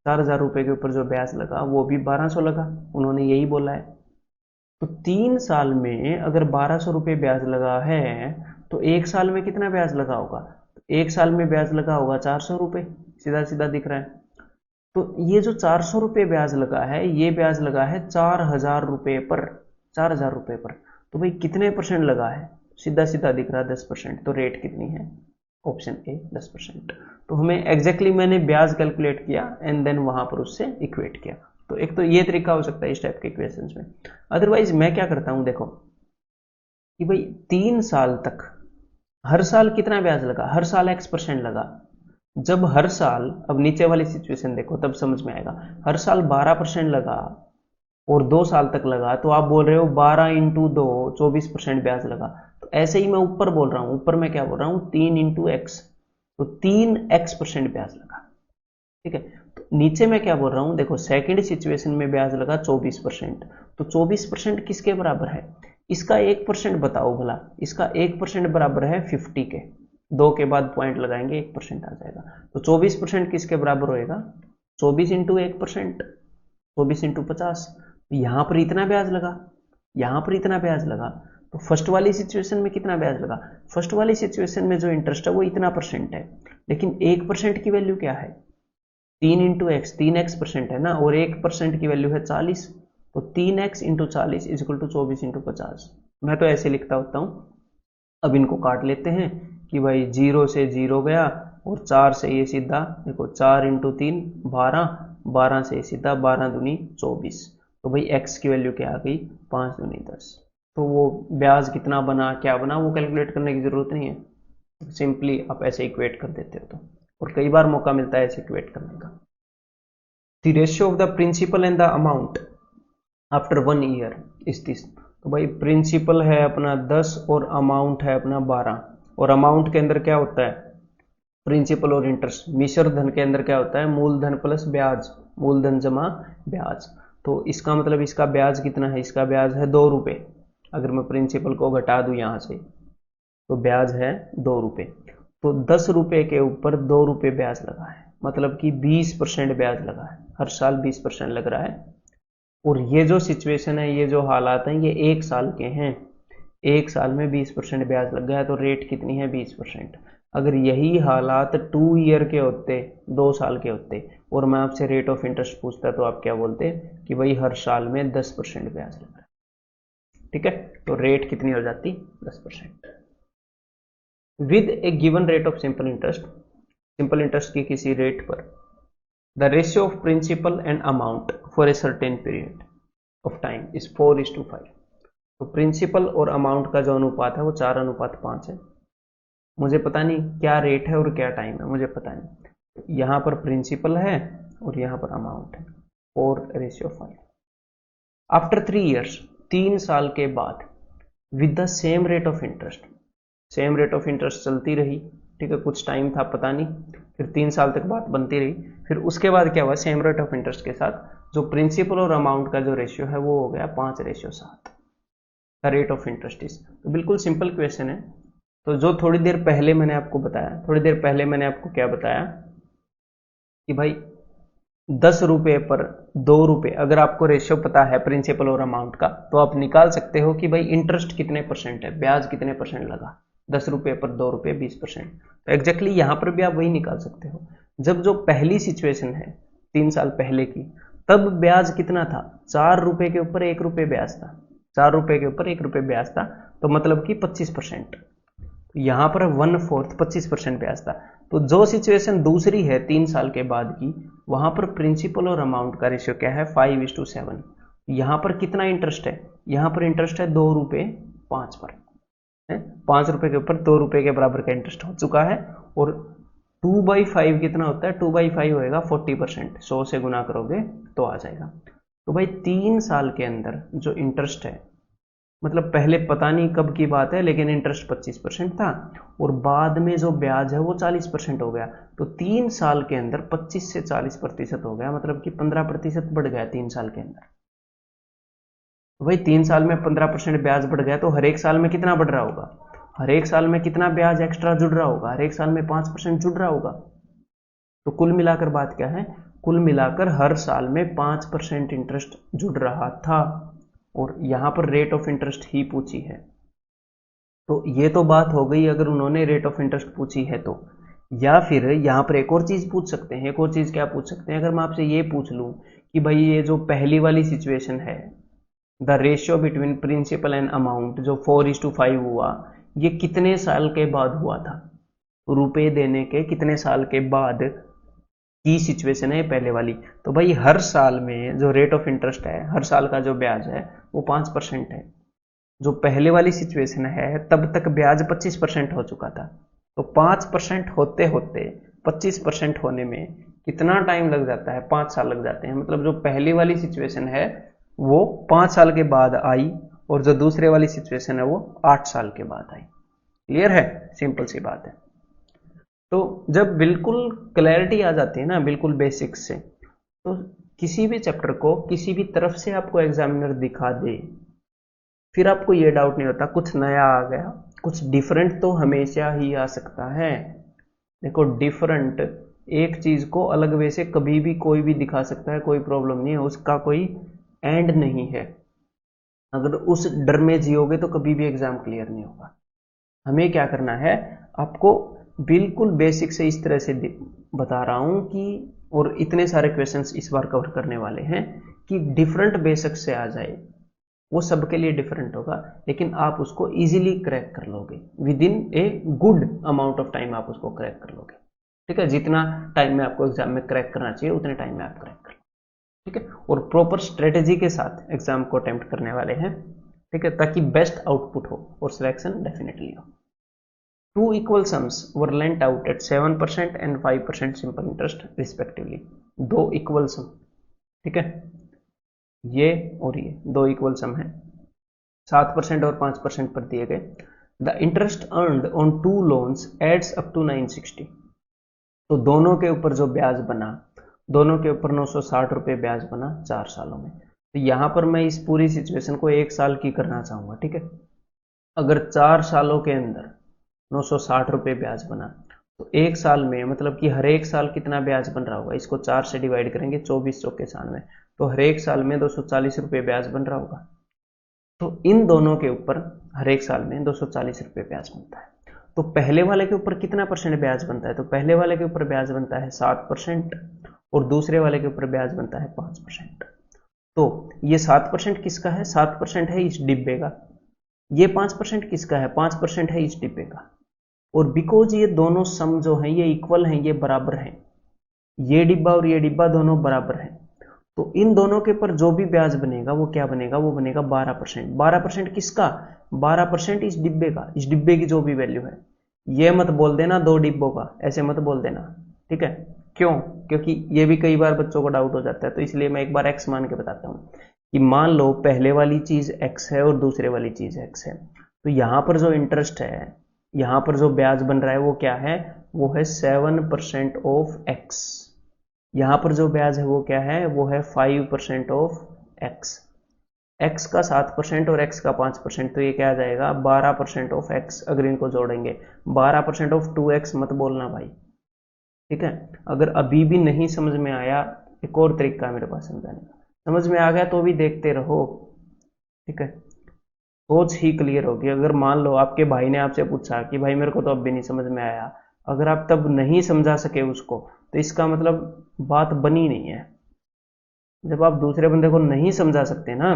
4000 रुपए के ऊपर जो ब्याज लगा वो भी 1200 लगा, उन्होंने यही बोला है। तो 3 साल में अगर 1200 रुपये ब्याज लगा है तो 1 साल में कितना ब्याज लगा होगा? 1 साल में ब्याज लगा होगा 400 रुपये, सीधा सीधा दिख रहा है। तो ये जो 400 रुपये ब्याज लगा है, ये ब्याज लगा है 4000 रुपये पर, 4000 रुपये पर। तो भाई कितने % लगा है? सीधा सीधा दिख रहा है 10%। तो रेट कितनी है? ऑप्शन ए 10%। तो हमें एग्जैक्टली मैंने ब्याज कैलकुलेट किया एंड देन वहां पर उससे इक्वेट किया। तो एक तो ये तरीका हो सकता है इस टाइप के क्वेश्चंस में। अदरवाइज मैं क्या करता हूं, देखो कि भाई 3 साल तक हर साल कितना ब्याज लगा? हर साल X% लगा। जब हर साल, अब नीचे वाली सिचुएशन देखो तब समझ में आएगा, हर साल 12% लगा और 2 साल तक लगा, तो आप बोल रहे हो 12 इंटू 2 24% ब्याज लगा। तो ऐसे ही मैं ऊपर बोल रहा हूं, ऊपर मैं क्या बोल रहा हूं? 3 इंटू एक्स, तो 3x% ब्याज लगा। ठीक है, तो नीचे मैं क्या बोल रहा हूं? देखो सेकंड सिचुएशन में ब्याज लगा 24%, तो 24% किसके बराबर है? इसका 1% बताओ भला। इसका 1% बराबर है 50 के, 2 के बाद पॉइंट लगाएंगे 1% आ जाएगा। तो 24% किसके बराबर होएगा? 24 इंटू 1%, 24 इंटू 50। यहां पर इतना ब्याज लगा, यहां पर इतना ब्याज लगा। तो फर्स्ट वाली सिचुएशन में कितना ब्याज लगा? फर्स्ट वाली सिचुएशन में जो इंटरेस्ट है वो इतना % है, लेकिन 1% की वैल्यू क्या है? 3 इंटू एक्स, 3x% है ना, और 1% की वैल्यू है 40। तो 3x into 40 is equal to 24 into 50। मैं तो ऐसे लिखता होता हूं। अब इनको काट लेते हैं कि भाई 0 से 0 गया और 4 से ये सीधा देखो 4 इंटू 3 12, 12 से सीधा 12 दूनी 24। तो भाई x की वैल्यू क्या आ गई? 5 दूनी 10। तो वो ब्याज कितना बना, क्या बना, वो कैलकुलेट करने की जरूरत नहीं है, सिंपली आप ऐसे इक्वेट कर देते हो। तो और कई बार मौका मिलता है ऐसे इक्वेट करने का। The ratio of the principal and the amount after 1 year is this. तो भाई प्रिंसिपल है अपना 10 और अमाउंट है अपना 12, और अमाउंट के अंदर क्या होता है, प्रिंसिपल और इंटरेस्ट। मिश्र धन के अंदर क्या होता है, मूलधन प्लस ब्याज, मूलधन जमा ब्याज। तो इसका मतलब इसका ब्याज कितना है, इसका ब्याज है 2 रुपये। अगर मैं प्रिंसिपल को घटा दूं यहां से तो ब्याज है 2 रुपये। तो 10 रुपये के ऊपर 2 रुपये ब्याज लगा है, मतलब कि 20% ब्याज लगा है, हर साल 20% लग रहा है। और ये जो सिचुएशन है, ये जो हालात हैं, ये 1 साल के हैं। 1 साल में 20% ब्याज लग गया है, तो रेट कितनी है, 20%। अगर यही हालात 2 ईयर के होते, 2 साल के होते, और मैं आपसे रेट ऑफ इंटरेस्ट पूछता, तो आप क्या बोलते कि भाई हर साल में 10% ब्याज लग रहा है। ठीक है, तो रेट कितनी हो जाती, 10%। With a given rate of simple interest, simple interest की किसी रेट पर, the ratio of principal and amount for a certain period of time is 4:5। तो प्रिंसिपल और अमाउंट का जो अनुपात है वो 4:5 है। मुझे पता नहीं क्या रेट है और क्या टाइम है, मुझे पता नहीं। यहां पर प्रिंसिपल है और यहां पर अमाउंट है, 4:5। आफ्टर 3 ईयर्स, 3 साल के बाद, with the same rate of interest, same rate of interest चलती रही। ठीक है, कुछ टाइम था पता नहीं, फिर 3 साल तक बात बनती रही। फिर उसके बाद क्या हुआ, सेम रेट ऑफ इंटरेस्ट के साथ जो प्रिंसिपल और अमाउंट का जो रेशियो है वो हो गया 5:7। The rate of interest is, तो बिल्कुल सिंपल क्वेश्चन है। तो जो थोड़ी देर पहले मैंने आपको बताया, थोड़ी देर पहले मैंने आपको क्या बताया कि भाई 10 रुपए पर 2 रुपए, अगर आपको रेशियो पता है प्रिंसिपल और अमाउंट का, तो आप निकाल सकते हो कि भाई इंटरेस्ट कितने परसेंट है, ब्याज कितने परसेंट लगा। 10 रुपए पर 2 रुपए 20%। तो एग्जैक्टली यहां पर भी आप वही निकाल सकते हो। जब जो पहली सिचुएशन है 3 साल पहले की, तब ब्याज कितना था, 4 रुपए के ऊपर 1 रुपए ब्याज था, 4 रुपए के ऊपर 1 रुपए ब्याज था, तो मतलब कि 25%। यहां पर 1/4 25% ब्याज था। तो जो सिचुएशन दूसरी है 3 साल के बाद की, वहां पर प्रिंसिपल और अमाउंट का रेशियो क्या है, 5:7। यहां पर कितना इंटरेस्ट है, यहां पर इंटरेस्ट है 2 रुपए 5 पर, 5 रुपए के ऊपर 2 रुपए के बराबर का इंटरेस्ट हो चुका है। और 2/5 कितना होता है, 2/5 होएगा 40%, 100 से गुना करोगे तो आ जाएगा। तो भाई 3 साल के अंदर जो इंटरेस्ट है, मतलब पहले पता नहीं कब की बात है, लेकिन इंटरेस्ट 25% था, और बाद में जो ब्याज है वो 40% हो गया। तो 3 साल के अंदर 25 से 40% हो गया, मतलब कि 15% बढ़ गया 3 साल के अंदर। तो भाई 3 साल में 15% ब्याज बढ़ गया, तो हर एक साल में कितना बढ़ रहा होगा, हर एक साल में कितना ब्याज एक्स्ट्रा जुड़ रहा होगा, हर एक साल में 5% जुड़ रहा होगा। तो कुल मिलाकर बात क्या है, कुल मिलाकर हर साल में 5% इंटरेस्ट जुड़ रहा था, और यहां पर रेट ऑफ इंटरेस्ट ही पूछी है। तो ये तो बात हो गई अगर उन्होंने रेट ऑफ इंटरेस्ट पूछी है तो। या फिर यहां पर एक और चीज पूछ सकते हैं, एक और चीज क्या पूछ सकते हैं, अगर मैं आपसे ये पूछ लूं कि भाई ये जो पहली वाली सिचुएशन है, the ratio between principal and amount जो 4:5 हुआ, ये कितने साल के बाद हुआ था, रुपए देने के कितने साल के बाद की सिचुएशन है पहले वाली। तो भाई हर साल में जो रेट ऑफ इंटरेस्ट है, हर साल का जो ब्याज है वो 5% है। जो पहले वाली सिचुएशन है तब तक ब्याज 25% हो चुका था। तो 5% होते होते 25% होने में कितना टाइम लग जाता है, 5 साल लग जाते हैं। मतलब जो पहली वाली सिचुएशन है वो 5 साल के बाद आई, और जो दूसरे वाली सिचुएशन है वो 8 साल के बाद आई। क्लियर है, सिंपल सी बात है। तो जब बिल्कुल क्लैरिटी आ जाती है ना, बिल्कुल बेसिक्स से, तो किसी भी चैप्टर को किसी भी तरफ से आपको एग्जामिनर दिखा दे, फिर आपको ये डाउट नहीं होता कुछ नया आ गया, कुछ डिफरेंट तो हमेशा ही आ सकता है। देखो डिफरेंट एक चीज को अलग वे से कभी भी कोई भी दिखा सकता है, कोई प्रॉब्लम नहीं है, उसका कोई एंड नहीं है। अगर उस डर में जियोगे तो कभी भी एग्जाम क्लियर नहीं होगा। हमें क्या करना है, आपको बिल्कुल बेसिक से इस तरह से बता रहा हूं कि, और इतने सारे क्वेश्चंस इस बार कवर करने वाले हैं कि डिफरेंट बेसिक से आ जाए, वो सबके लिए डिफरेंट होगा, लेकिन आप उसको इजीली क्रैक कर लोगे, with in a good amount of time आप उसको क्रैक कर लोगे। ठीक है, जितना टाइम में आपको एग्जाम में क्रैक करना चाहिए उतने टाइम में आप क्रैक कर लो। ठीक है, और प्रॉपर स्ट्रेटेजी के साथ एग्जाम को अटेम्प्ट करने वाले हैं। ठीक है, ताकि बेस्ट आउटपुट हो और सिलेक्शन डेफिनेटली हो। 2 equal sums were lent out at 7% and 5% simple interest respectively। 2 equal sum, ठीक है, ये और ये दो इक्वल सम है, 7% और 5% पर दिए गए। The interest earned on 2 loans adds up to 960। तो दोनों के ऊपर जो ब्याज बना, दोनों के ऊपर 960 रुपये ब्याज बना 4 सालों में। तो यहां पर मैं इस पूरी सिचुएशन को 1 साल की करना चाहूंगा, ठीक है। अगर 4 सालों के अंदर 960 रुपये ब्याज बना, तो 1 साल में मतलब कि हर एक साल कितना ब्याज बन रहा होगा, इसको 4 से डिवाइड करेंगे, 24 चौके 96, तो हर एक साल में 240 रुपये ब्याज बन रहा होगा। तो इन दोनों के ऊपर हर एक साल में 240 रुपये ब्याज बनता है। तो पहले वाले के ऊपर कितना परसेंट ब्याज बनता है, तो पहले वाले के ऊपर ब्याज बनता है 7% और दूसरे वाले के ऊपर ब्याज बनता है 5%। तो ये 7% किसका है, 7% है इस डिब्बे का। ये 5% किसका है, 5% है इस डिब्बे का। और बिकॉज ये दोनों सम जो है ये इक्वल हैं, ये बराबर हैं, ये डिब्बा और ये डिब्बा दोनों बराबर हैं, तो इन दोनों के ऊपर जो भी ब्याज बनेगा वो क्या बनेगा, वो बनेगा 12%। 12% किसका, 12% इस डिब्बे का, इस डिब्बे की जो भी वैल्यू है। ये मत बोल देना 2 डिब्बों का, ऐसे मत बोल देना, ठीक है। क्यों, क्योंकि ये भी कई बार बच्चों को डाउट हो जाता है, तो इसलिए मैं एक बार x मान के बताता हूं कि मान लो पहले वाली चीज x है और दूसरे वाली चीज x है। तो यहां पर जो इंटरेस्ट है, यहां पर जो ब्याज बन रहा है वो क्या है, वो है 7% ऑफ x। यहां पर जो ब्याज है वो क्या है, वो है 5% ऑफ x। x का 7% और x का 5%, तो ये क्या आ जाएगा 12% ऑफ x। अगर इनको जोड़ेंगे 12% ऑफ 2x मत बोलना भाई, ठीक है। अगर अभी भी नहीं समझ में आया, एक और तरीका है मेरे पास समझाने का, समझ में आ गया तो भी देखते रहो, ठीक है। सोच ही क्लियर होगी। अगर मान लो आपके भाई ने आपसे पूछा कि भाई मेरे को तो अब भी नहीं समझ में आया, अगर आप तब नहीं समझा सके उसको, तो इसका मतलब बात बनी नहीं है। जब आप दूसरे बंदे को नहीं समझा सकते ना,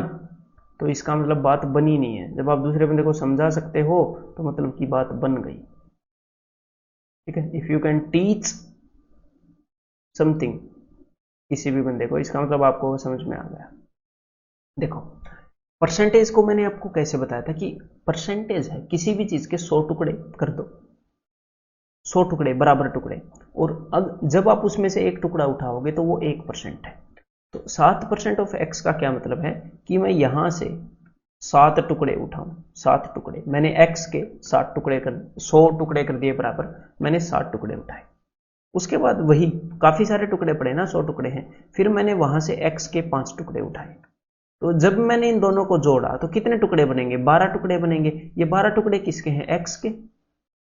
तो इसका मतलब बात बनी नहीं है। जब आप दूसरे बंदे को समझा सकते हो तो मतलब की बात बन गई, ठीक है। If you can teach something किसी भी बंदे को, इसका मतलब आपको समझ में आ गया। देखो परसेंटेज को मैंने आपको कैसे बताया था कि परसेंटेज है किसी भी चीज के 100 टुकड़े कर दो, 100 टुकड़े बराबर टुकड़े, और जब आप उसमें से एक टुकड़ा उठाओगे तो वो 1% है। तो 7% ऑफ x का क्या मतलब है कि मैं यहां से 7 टुकड़े उठाऊं, 7 टुकड़े, मैंने x के 7 टुकड़े कर 100 टुकड़े कर दिए बराबर, मैंने 7 टुकड़े उठाए। उसके बाद वही काफी सारे टुकड़े पड़े ना, 100 टुकड़े हैं, फिर मैंने वहां से x के 5 टुकड़े उठाए। तो जब मैंने इन दोनों को जोड़ा तो कितने टुकड़े बनेंगे, 12 टुकड़े बनेंगे। ये 12 टुकड़े किसके हैं, x के।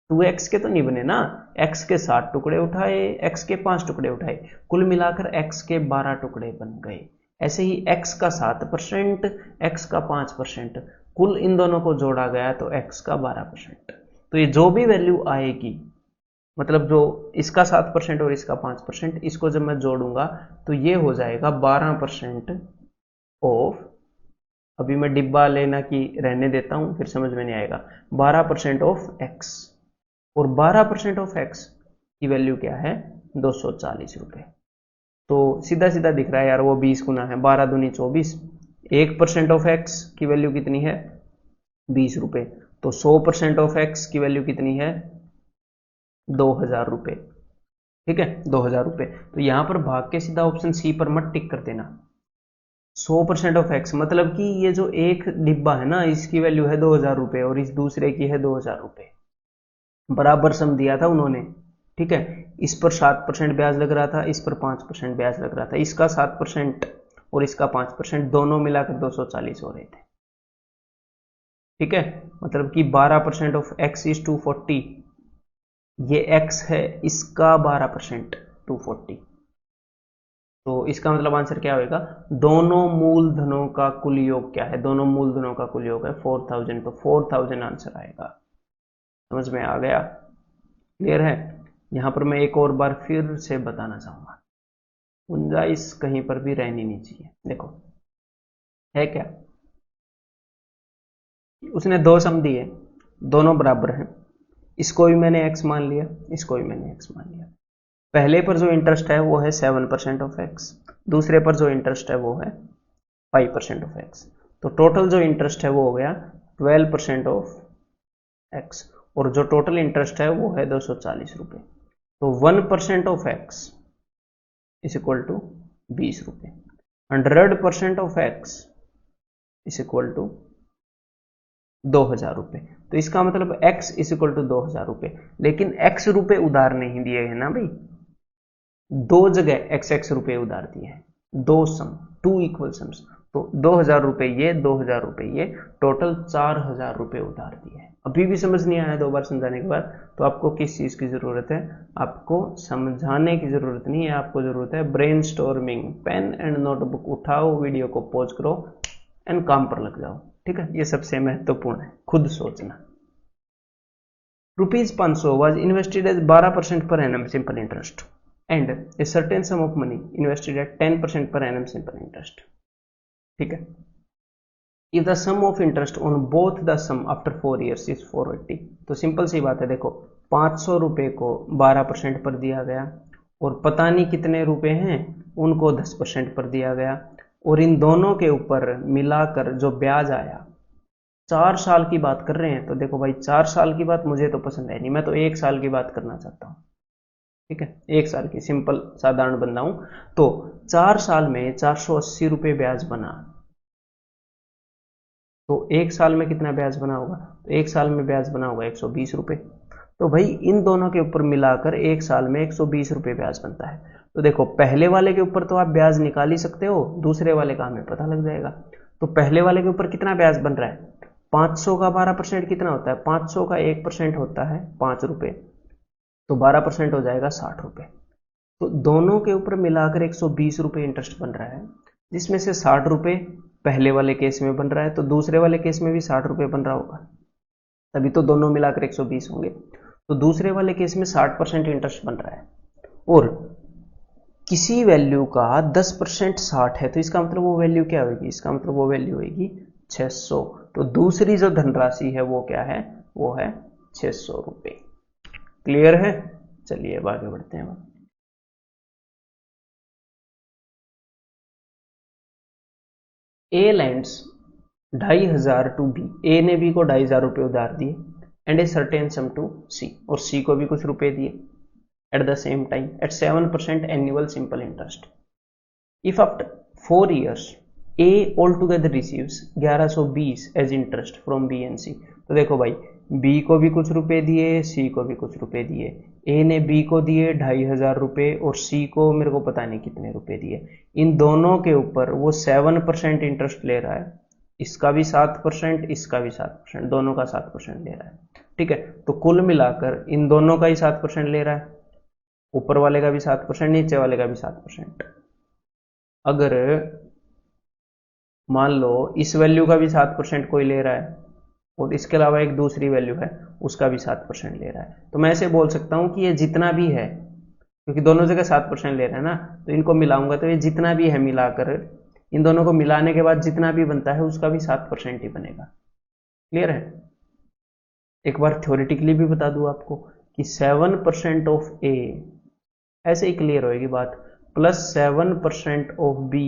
2x के तो नहीं बने ना, x के 7 टुकड़े उठाए, x के 5 टुकड़े उठाए, कुल मिलाकर x के 12 टुकड़े बन गए। ऐसे ही x का 7%, x का 5%, कुल इन दोनों को जोड़ा गया तो x का 12%। तो ये जो भी वैल्यू आएगी, मतलब जो इसका 7% और इसका 5%, इसको जब मैं जोड़ूंगा तो ये हो जाएगा 12% ऑफ, अभी मैं डिब्बा लेना की रहने देता हूं, फिर समझ में नहीं आएगा, 12% ऑफ x। और 12% ऑफ x की वैल्यू क्या है, 240 रुपए। तो सीधा सीधा दिख रहा है यार, वो 20 गुना है, 12 दूनी 24, 1% ऑफ x की वैल्यू कितनी है, 20 रुपए। तो 100% ऑफ x की वैल्यू कितनी है, 2000 रुपए, ठीक है, 2000 रुपए। तो यहां पर भाग के सीधा ऑप्शन सी पर मत टिक कर देना। 100% ऑफ x मतलब कि ये जो एक डिब्बा है ना, इसकी वैल्यू है 2000 रुपए और इस दूसरे की है 2000 रुपए, बराबर सम दिया था उन्होंने, ठीक है। इस पर 7% ब्याज लग रहा था, इस पर 5% ब्याज लग रहा था, इसका 7% और इसका 5% दोनों मिलाकर 240 हो रहे थे, ठीक है। मतलब कि 12% ऑफ x इज 240, ये x है, इसका 12% 240। तो इसका मतलब आंसर क्या होगा, दोनों मूलधनों का कुल योग क्या है, दोनों मूलधनों का कुल योग है 4000, तो 4000 आंसर आएगा। समझ में आ गया, क्लियर है। यहां पर मैं एक और बार फिर से बताना चाहूंगा, गुंजाइश कहीं पर भी रहनी नहीं चाहिए। देखो है क्या, उसने दो सम दिए, दोनों बराबर हैं, इसको भी मैंने x मान लिया, इसको भी मैंने x मान लिया। पहले पर जो इंटरेस्ट है वो है 7% ऑफ x, दूसरे पर जो इंटरेस्ट है वो है 5% ऑफ x। तो टोटल जो इंटरेस्ट है वो हो गया 12% ऑफ x, और जो टोटल इंटरेस्ट है वो है 240 रुपए। तो 1% of x is equal to 20 रुपए। 100% of x is equal to 2000 रुपये। तो इसका मतलब x इज इक्वल टू 2000 रुपये, लेकिन x रुपए उधार नहीं दिए हैं ना भाई, दो जगह x रुपए उधार दिए हैं, दो सम, टू इक्वल सम्स। तो 2000 रुपये ये, 2000 रुपये ये, टोटल 4000 रुपये उधार दिए हैं। अभी भी समझ नहीं आया दो बार समझाने के बाद, तो आपको किस चीज की जरूरत है? आपको समझाने की जरूरत नहीं है, आपको जरूरत है ब्रेनस्टॉर्मिंग। पेन एंड नोटबुक उठाओ, वीडियो को पॉज करो एंड काम पर लग जाओ। ठीक है, ये सबसे महत्वपूर्ण है, खुद सोचना। ₹500 was invested as 12% per annum simple interest and a certain sum of money invested at 10% per annum simple interest. ठीक है, if the sum of interest on both the sum after 4 years is 480, तो simple सी बात है, देखो 500 रुपए को 12% पर दिया गया और पता नहीं कितने रुपए हैं उनको 10% पर दिया गया, और इन दोनों के ऊपर मिलाकर जो ब्याज आया, 4 साल की बात कर रहे हैं। तो देखो भाई 4 साल की बात मुझे तो पसंद है नहीं, मैं तो 1 साल की बात करना चाहता हूं। ठीक है, 1 साल की, सिंपल साधारण बंदा हूं। तो 4 साल में 480 रुपये ब्याज बना, तो 1 साल में कितना ब्याज बना होगा? तो 1 साल में ब्याज बना होगा 120 रुपये। तो भाई इन दोनों के ऊपर मिलाकर 1 साल में 120 रुपये ब्याज बनता है। तो देखो पहले वाले के ऊपर तो आप ब्याज निकाल ही सकते हो, दूसरे वाले का हमें पता लग जाएगा। तो पहले वाले के ऊपर कितना ब्याज बन रहा है? 500 का 12% कितना होता है? 500 का 1% होता है 5 रुपये, तो 12% हो जाएगा 60 रुपये। तो दोनों के ऊपर मिलाकर 120 रुपये इंटरेस्ट बन रहा है, जिसमें से 60 रुपये पहले वाले केस में बन रहा है, तो दूसरे वाले केस में भी 60 रुपये बन रहा होगा, तभी तो दोनों मिलाकर 120 होंगे। तो दूसरे वाले केस में 60% इंटरेस्ट बन रहा है, और किसी वैल्यू का 10% 60 है, तो इसका मतलब वो वैल्यू क्या होगी? इसका मतलब वो वैल्यू होगी 600। तो दूसरी जो धनराशि है वो क्या है? वो है 600 रुपये। क्लियर है? चलिए अब आगे बढ़ते हैं। A lends 2500 to B, A ने बी को 2500 रुपये उधार दिए, and A certain sum to C, और सी को भी कुछ रुपए दिए at the same time at 7% annual simple interest. If after 4 years A all together receives 1120 as interest from B and C. तो देखो भाई बी को भी कुछ रुपए दिए, सी को भी कुछ रुपए दिए, ए ने बी को दिए 2500 रुपये और सी को मेरे को पता नहीं कितने रुपए दिए। इन दोनों के ऊपर वो 7% इंटरेस्ट ले रहा है, इसका भी 7%, इसका भी 7%, दोनों का 7% ले रहा है। ठीक है, तो कुल मिलाकर इन दोनों का ही 7% ले रहा है, ऊपर वाले का भी 7%, नीचे वाले का भी 7%। अगर मान लो इस वैल्यू का भी 7% कोई ले रहा है और इसके अलावा एक दूसरी वैल्यू है उसका भी 7% ले रहा है, तो मैं ऐसे बोल सकता हूं कि ये जितना भी है, क्योंकि दोनों जगह 7% ले रहे हैं ना, तो इनको मिलाऊंगा तो ये जितना भी है मिलाकर, इन दोनों को मिलाने के बाद जितना भी बनता है उसका भी 7% ही बनेगा। क्लियर है? एक बार थ्योरेटिकली भी बता दूं आपको कि 7% ऑफ ए, ऐसे ही क्लियर होएगी बात, plus 7% of B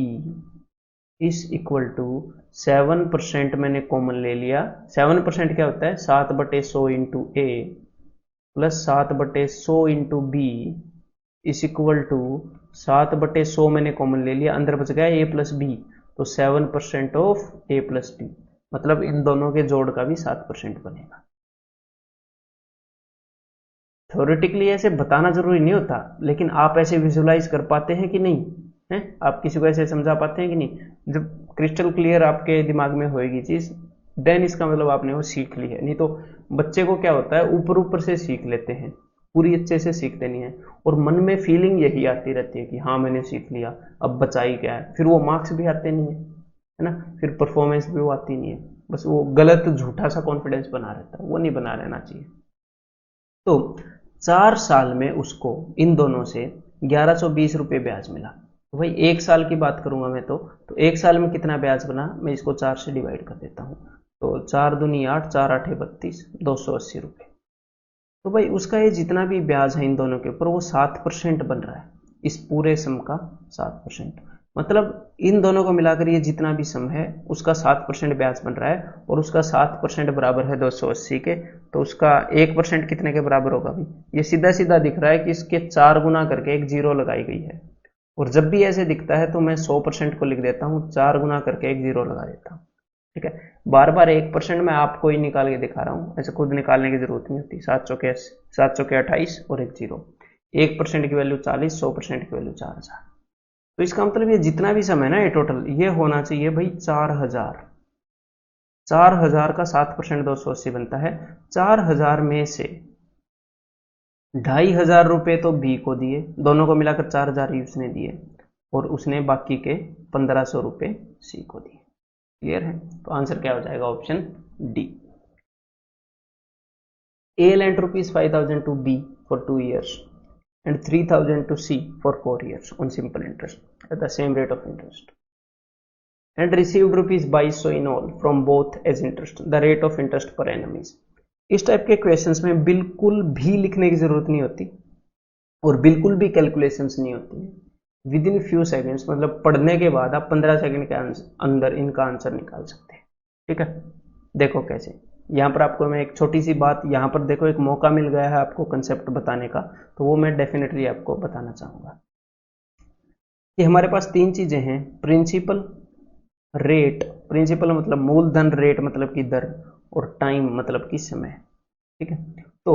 is equal to 7% मैंने कॉमन ले लिया। 7% क्या होता है? 7/100 into a plus 7/100 into B is equal to 7/100 मैंने कॉमन ले लिया, अंदर बच गया ए प्लस बी, तो 7% ऑफ ए प्लस बी, मतलब इन दोनों के जोड़ का भी 7% बनेगा। थ्योरेटिकली ऐसे बताना जरूरी नहीं होता, लेकिन आप ऐसे विजुलाइज कर पाते हैं कि नहीं है? आप किसी को ऐसे समझा पाते हैं कि नहीं? जब क्रिस्टल क्लियर आपके दिमाग में होएगी चीज, देन इसका मतलब आपने वो सीख ली है। नहीं तो बच्चे को क्या होता है, ऊपर ऊपर से सीख लेते हैं, पूरी अच्छे से सीखते नहीं है, और मन में फीलिंग यही आती रहती है कि हाँ मैंने सीख लिया, अब बचाई क्या है, फिर वो मार्क्स भी आते नहीं है ना, फिर परफॉर्मेंस भी वो आती नहीं है, बस वो गलत झूठा सा कॉन्फिडेंस बना रहता है, वो नहीं बना रहना चाहिए। तो 4 साल में उसको इन दोनों से 1120 रुपये ब्याज मिला। तो भाई 1 साल की बात करूंगा मैं, तो 1 साल में कितना ब्याज बना, मैं इसको 4 से डिवाइड कर देता हूं, तो 4 दूनी 8, 4 8 32, 280 रुपये। तो भाई उसका ये जितना भी ब्याज है इन दोनों के ऊपर वो 7% बन रहा है, इस पूरे सम का 7%, मतलब इन दोनों को मिलाकर ये जितना भी सम है उसका 7% ब्याज बन रहा है, और उसका 7% बराबर है 280 के, तो उसका 1% कितने के बराबर होगा भाई? ये सीधा सीधा दिख रहा है कि इसके 4 गुना करके एक जीरो लगाई गई है, और जब भी ऐसे दिखता है तो मैं 100% को लिख देता हूँ, 4 गुना करके एक जीरो लगा देता हूँ। ठीक है, बार बार 1% मैं आपको ही निकाल के दिखा रहा हूँ, ऐसे खुद निकालने की जरूरत नहीं होती। 7 चौके 28 और एक जीरो। 1% की वैल्यू 40, 100% की वैल्यू 4000। तो इसका मतलब ये जितना भी समय है ना, ये टोटल ये होना चाहिए भाई 4000। 4000 का 7% 280 बनता है। 4000 में से 2500 रुपए तो बी को दिए, दोनों को मिलाकर 4000 ही उसने दिए, और उसने बाकी के 1500 रुपए सी को दिए। क्लियर है? तो आंसर क्या हो जाएगा? Option D. A lent rupees 5000 to B for 2 years and 3000 to C for 4 years on simple interest at the same rate of interest and received rupees 2200 in all from both as interest. The rate of interest per annum is। इस type के questions में बिल्कुल भी लिखने की जरूरत नहीं होती और बिल्कुल भी कैलकुलेशंस नहीं होती है। विद इन फ्यू सेकेंड्स, मतलब पढ़ने के बाद आप 15 सेकंड के अंदर इनका आंसर निकाल सकते हैं। ठीक है, देखो कैसे। यहाँ पर आपको मैं एक छोटी सी बात, यहाँ पर देखो एक मौका मिल गया है आपको कंसेप्ट बताने का, तो वो मैं डेफिनेटली आपको बताना चाहूंगा कि हमारे पास 3 चीजें हैं, प्रिंसिपल, रेट, प्रिंसिपल मतलब मूलधन, रेट मतलब की दर, और टाइम मतलब की समय। ठीक है, तो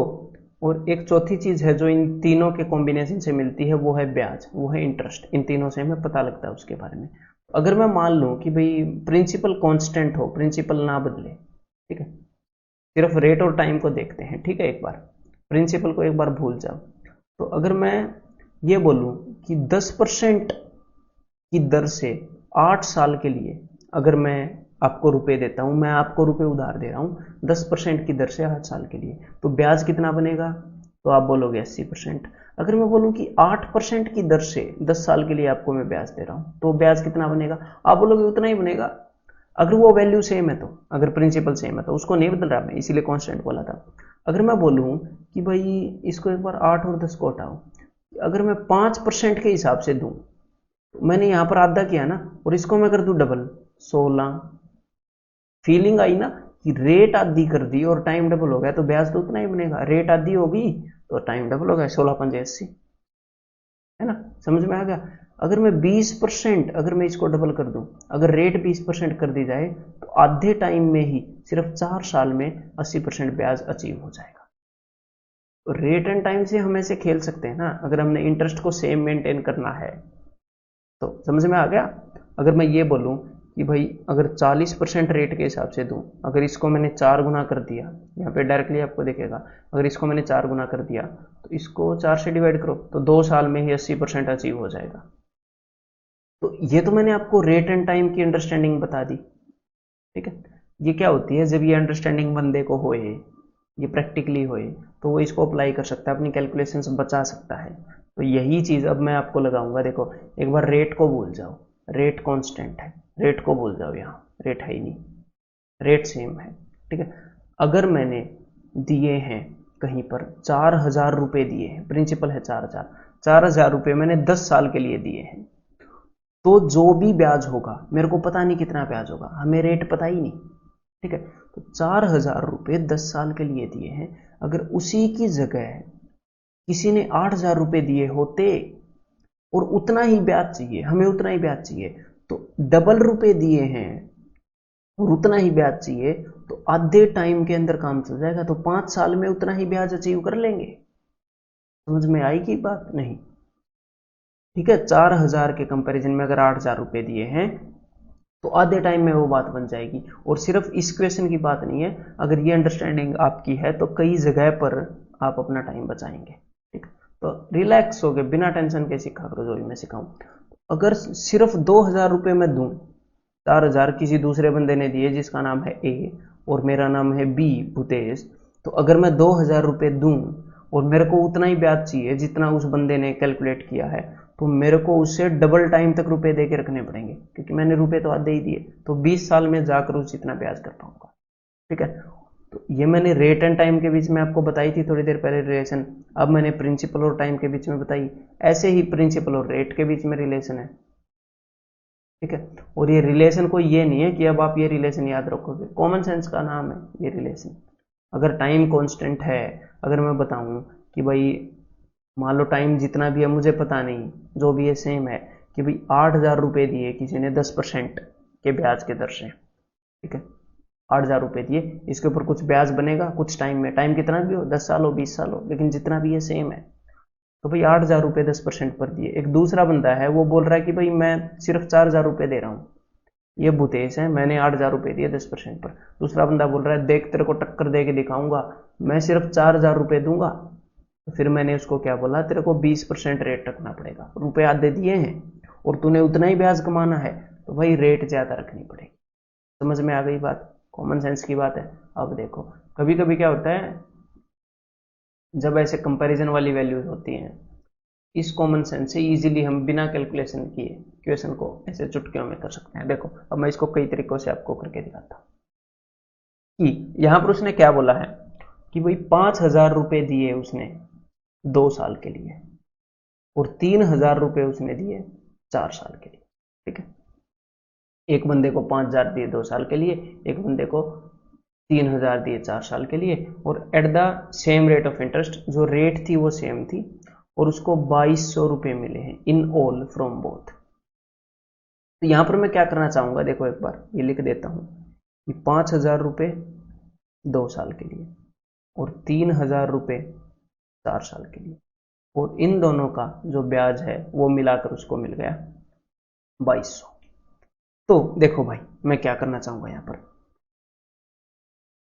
और एक चौथी चीज है जो इन तीनों के कॉम्बिनेशन से मिलती है, वो है ब्याज, वो है इंटरेस्ट। इन तीनों से हमें पता लगता है उसके बारे में। अगर मैं मान लूं कि भाई प्रिंसिपल कांस्टेंट हो, प्रिंसिपल ना बदले, ठीक है, सिर्फ रेट और टाइम को देखते हैं। ठीक है, एक बार प्रिंसिपल को एक बार भूल जाओ। तो अगर मैं ये बोलूं कि 10% की दर से 8 साल के लिए अगर मैं आपको रुपए देता हूं, मैं आपको रुपए उधार दे रहा हूं 10% की दर से 8 साल के लिए, तो ब्याज कितना बनेगा? तो आप बोलोगे 80%। अगर मैं बोलूं कि 8% की दर से 10 साल के लिए आपको मैं ब्याज दे रहा हूं, तो ब्याज कितना बनेगा? आप बोलोगे उतना ही बनेगा। अगर वो वैल्यू सेम है तो, अगर प्रिंसिपल सेम है तो उसको नहीं बदल रहा मैं, इसीलिए कांस्टेंट बोला था। अगर मैं बोलूं कि भाई इसको एक बार 8 और 10 को हटाओ, अगर मैं 5% के हिसाब से दूं, तो मैंने यहां पर आधा किया ना, और इसको मैं कर दूं डबल, 16। फीलिंग आई ना कि रेट आधी कर दी और टाइम डबल हो गया, तो ब्याज तो उतना ही बनेगा। रेट आधी होगी तो टाइम डबल हो गया, 16×5 = 80, है ना? समझ में आ गया? अगर मैं 20%, अगर मैं इसको डबल कर दूं, अगर रेट 20% कर दी जाए, तो आधे टाइम में ही, सिर्फ 4 साल में 80% ब्याज अचीव हो जाएगा। तो रेट एंड टाइम से हम ऐसे खेल सकते हैं ना, अगर हमने इंटरेस्ट को सेम मेंटेन करना है तो। समझ में आ गया? अगर मैं ये बोलूं कि भाई अगर 40% रेट के हिसाब से दूं, अगर इसको मैंने 4 गुना कर दिया, यहाँ पे डायरेक्टली आपको दिखेगा, अगर इसको मैंने 4 गुना कर दिया, तो इसको 4 से डिवाइड करो, तो 2 साल में ही 80% अचीव हो जाएगा। तो ये तो मैंने आपको रेट एंड टाइम की अंडरस्टैंडिंग बता दी। ठीक है, ये क्या होती है, जब ये अंडरस्टैंडिंग बंदे को होए, ये प्रैक्टिकली होए, तो वो इसको अप्लाई कर सकता है, अपनी कैलकुलेशंस बचा सकता है। तो यही चीज अब मैं आपको लगाऊंगा। देखो, एक बार रेट को भूल जाओ, रेट कांस्टेंट है, रेट को भूल जाओ, यहाँ रेट है ही नहीं, रेट सेम है। ठीक है, अगर मैंने दिए हैं कहीं पर 4000 रुपए दिए हैं, प्रिंसिपल है 4000 रुपए मैंने 10 साल के लिए दिए हैं, तो जो भी ब्याज होगा, मेरे को पता नहीं कितना ब्याज होगा, हमें रेट पता ही नहीं। ठीक है, तो 4000 रुपए 10 साल के लिए दिए हैं, अगर उसी की जगह किसी ने 8000 रुपए दिए होते और उतना ही ब्याज चाहिए, हमें उतना ही ब्याज चाहिए, तो डबल रुपए दिए हैं और उतना ही ब्याज चाहिए, तो आधे टाइम के अंदर काम चल जाएगा, तो 5 साल में उतना ही ब्याज अचीव कर लेंगे। समझ में आई कि बात नहीं? ठीक है, 4000 के कंपैरिजन में अगर 8000 रुपए दिए हैं, तो आधे टाइम में वो बात बन जाएगी। और सिर्फ इस क्वेश्चन की बात नहीं है, अगर ये अंडरस्टैंडिंग आपकी है तो कई जगह पर आप अपना टाइम बचाएंगे। ठीक, तो रिलैक्स हो गए, बिना टेंशन के सीखा करो जो भी मैं सिखाऊं। अगर सिर्फ 2000 रुपए में दूं, 4000 किसी दूसरे बंदे ने दिए जिसका नाम है ए और मेरा नाम है बी, भूतेश, तो अगर मैं 2000 रुपए दूं और मेरे को उतना ही ब्याज चाहिए जितना उस बंदे ने कैलकुलेट किया है, तो मेरे को उससे डबल टाइम तक रुपए दे के रखने पड़ेंगे, क्योंकि मैंने रुपए तो आधे ही दिए, तो 20 साल में जाकर उस जितना ब्याज कर पाऊंगा। ठीक है, तो ये मैंने रेट एंड टाइम के बीच में आपको बताई थी थोड़ी देर पहले रिलेशन, अब मैंने प्रिंसिपल और टाइम के बीच में बताई, ऐसे ही प्रिंसिपल और रेट के बीच में रिलेशन है। ठीक है, और ये रिलेशन कोई ये नहीं है कि अब आप ये रिलेशन याद रखोगे, कॉमन सेंस का नाम है ये रिलेशन। अगर टाइम कांस्टेंट है, अगर मैं बताऊं कि भाई मान लो टाइम जितना भी है मुझे पता नहीं, जो भी है सेम है, कि भाई 8,000 रुपये दिए किसी ने 10% के ब्याज के दर से, ठीक है, 8,000 रुपये दिए, इसके ऊपर कुछ ब्याज बनेगा कुछ टाइम में, टाइम कितना भी हो, 10 साल हो 20 साल हो, लेकिन जितना भी है सेम है। तो भाई 8,000 रुपये 10% पर दिए। एक दूसरा बंदा है वो बोल रहा है कि भाई मैं सिर्फ 4,000 रुपये दे रहा हूँ, ये भूतेश है, मैंने 8,000 रुपये दिए 10% पर। दूसरा बंदा बोल रहा है देख तेरे को टक्कर दे के दिखाऊंगा, मैं सिर्फ 4,000 रुपये दूंगा। तो फिर मैंने उसको क्या बोला, तेरे को 20% रेट रखना पड़ेगा, रुपए आधे दिए हैं और तूने उतना ही ब्याज कमाना है, तो भाई रेट ज्यादा रखनी पड़ेगी। समझ में आ गई बात, कॉमन सेंस की बात है। अब देखो कभी कभी क्या होता है, जब ऐसे कंपैरिजन वाली वैल्यूज होती हैं, इस कॉमन सेंस से इजीली हम बिना कैलकुलेशन किए क्वेश्चन को ऐसे चुटकियों में कर सकते हैं। देखो अब मैं इसको कई तरीकों से आपको करके दिखाता हूं कि यहां पर उसने क्या बोला है कि भाई 5,000 रुपए दिए उसने 2 साल के लिए और 3,000 रुपए उसने दिए 4 साल के लिए, ठीक है। एक बंदे को 5,000 दिए 2 साल के लिए, एक बंदे को 3,000 दिए 4 साल के लिए, और eight the same rate of interest, जो रेट थी वो सेम थी, और उसको 2,200 रुपए मिले हैं इन ऑल फ्रॉम बोथ। तो यहां पर मैं क्या करना चाहूंगा, देखो एक बार ये लिख देता हूं कि 5,000 रुपए 2 साल के लिए और 3,000 रुपए 4 साल के लिए, और इन दोनों का जो ब्याज है वो मिलाकर उसको मिल गया 2,200। तो देखो भाई मैं क्या करना चाहूंगा,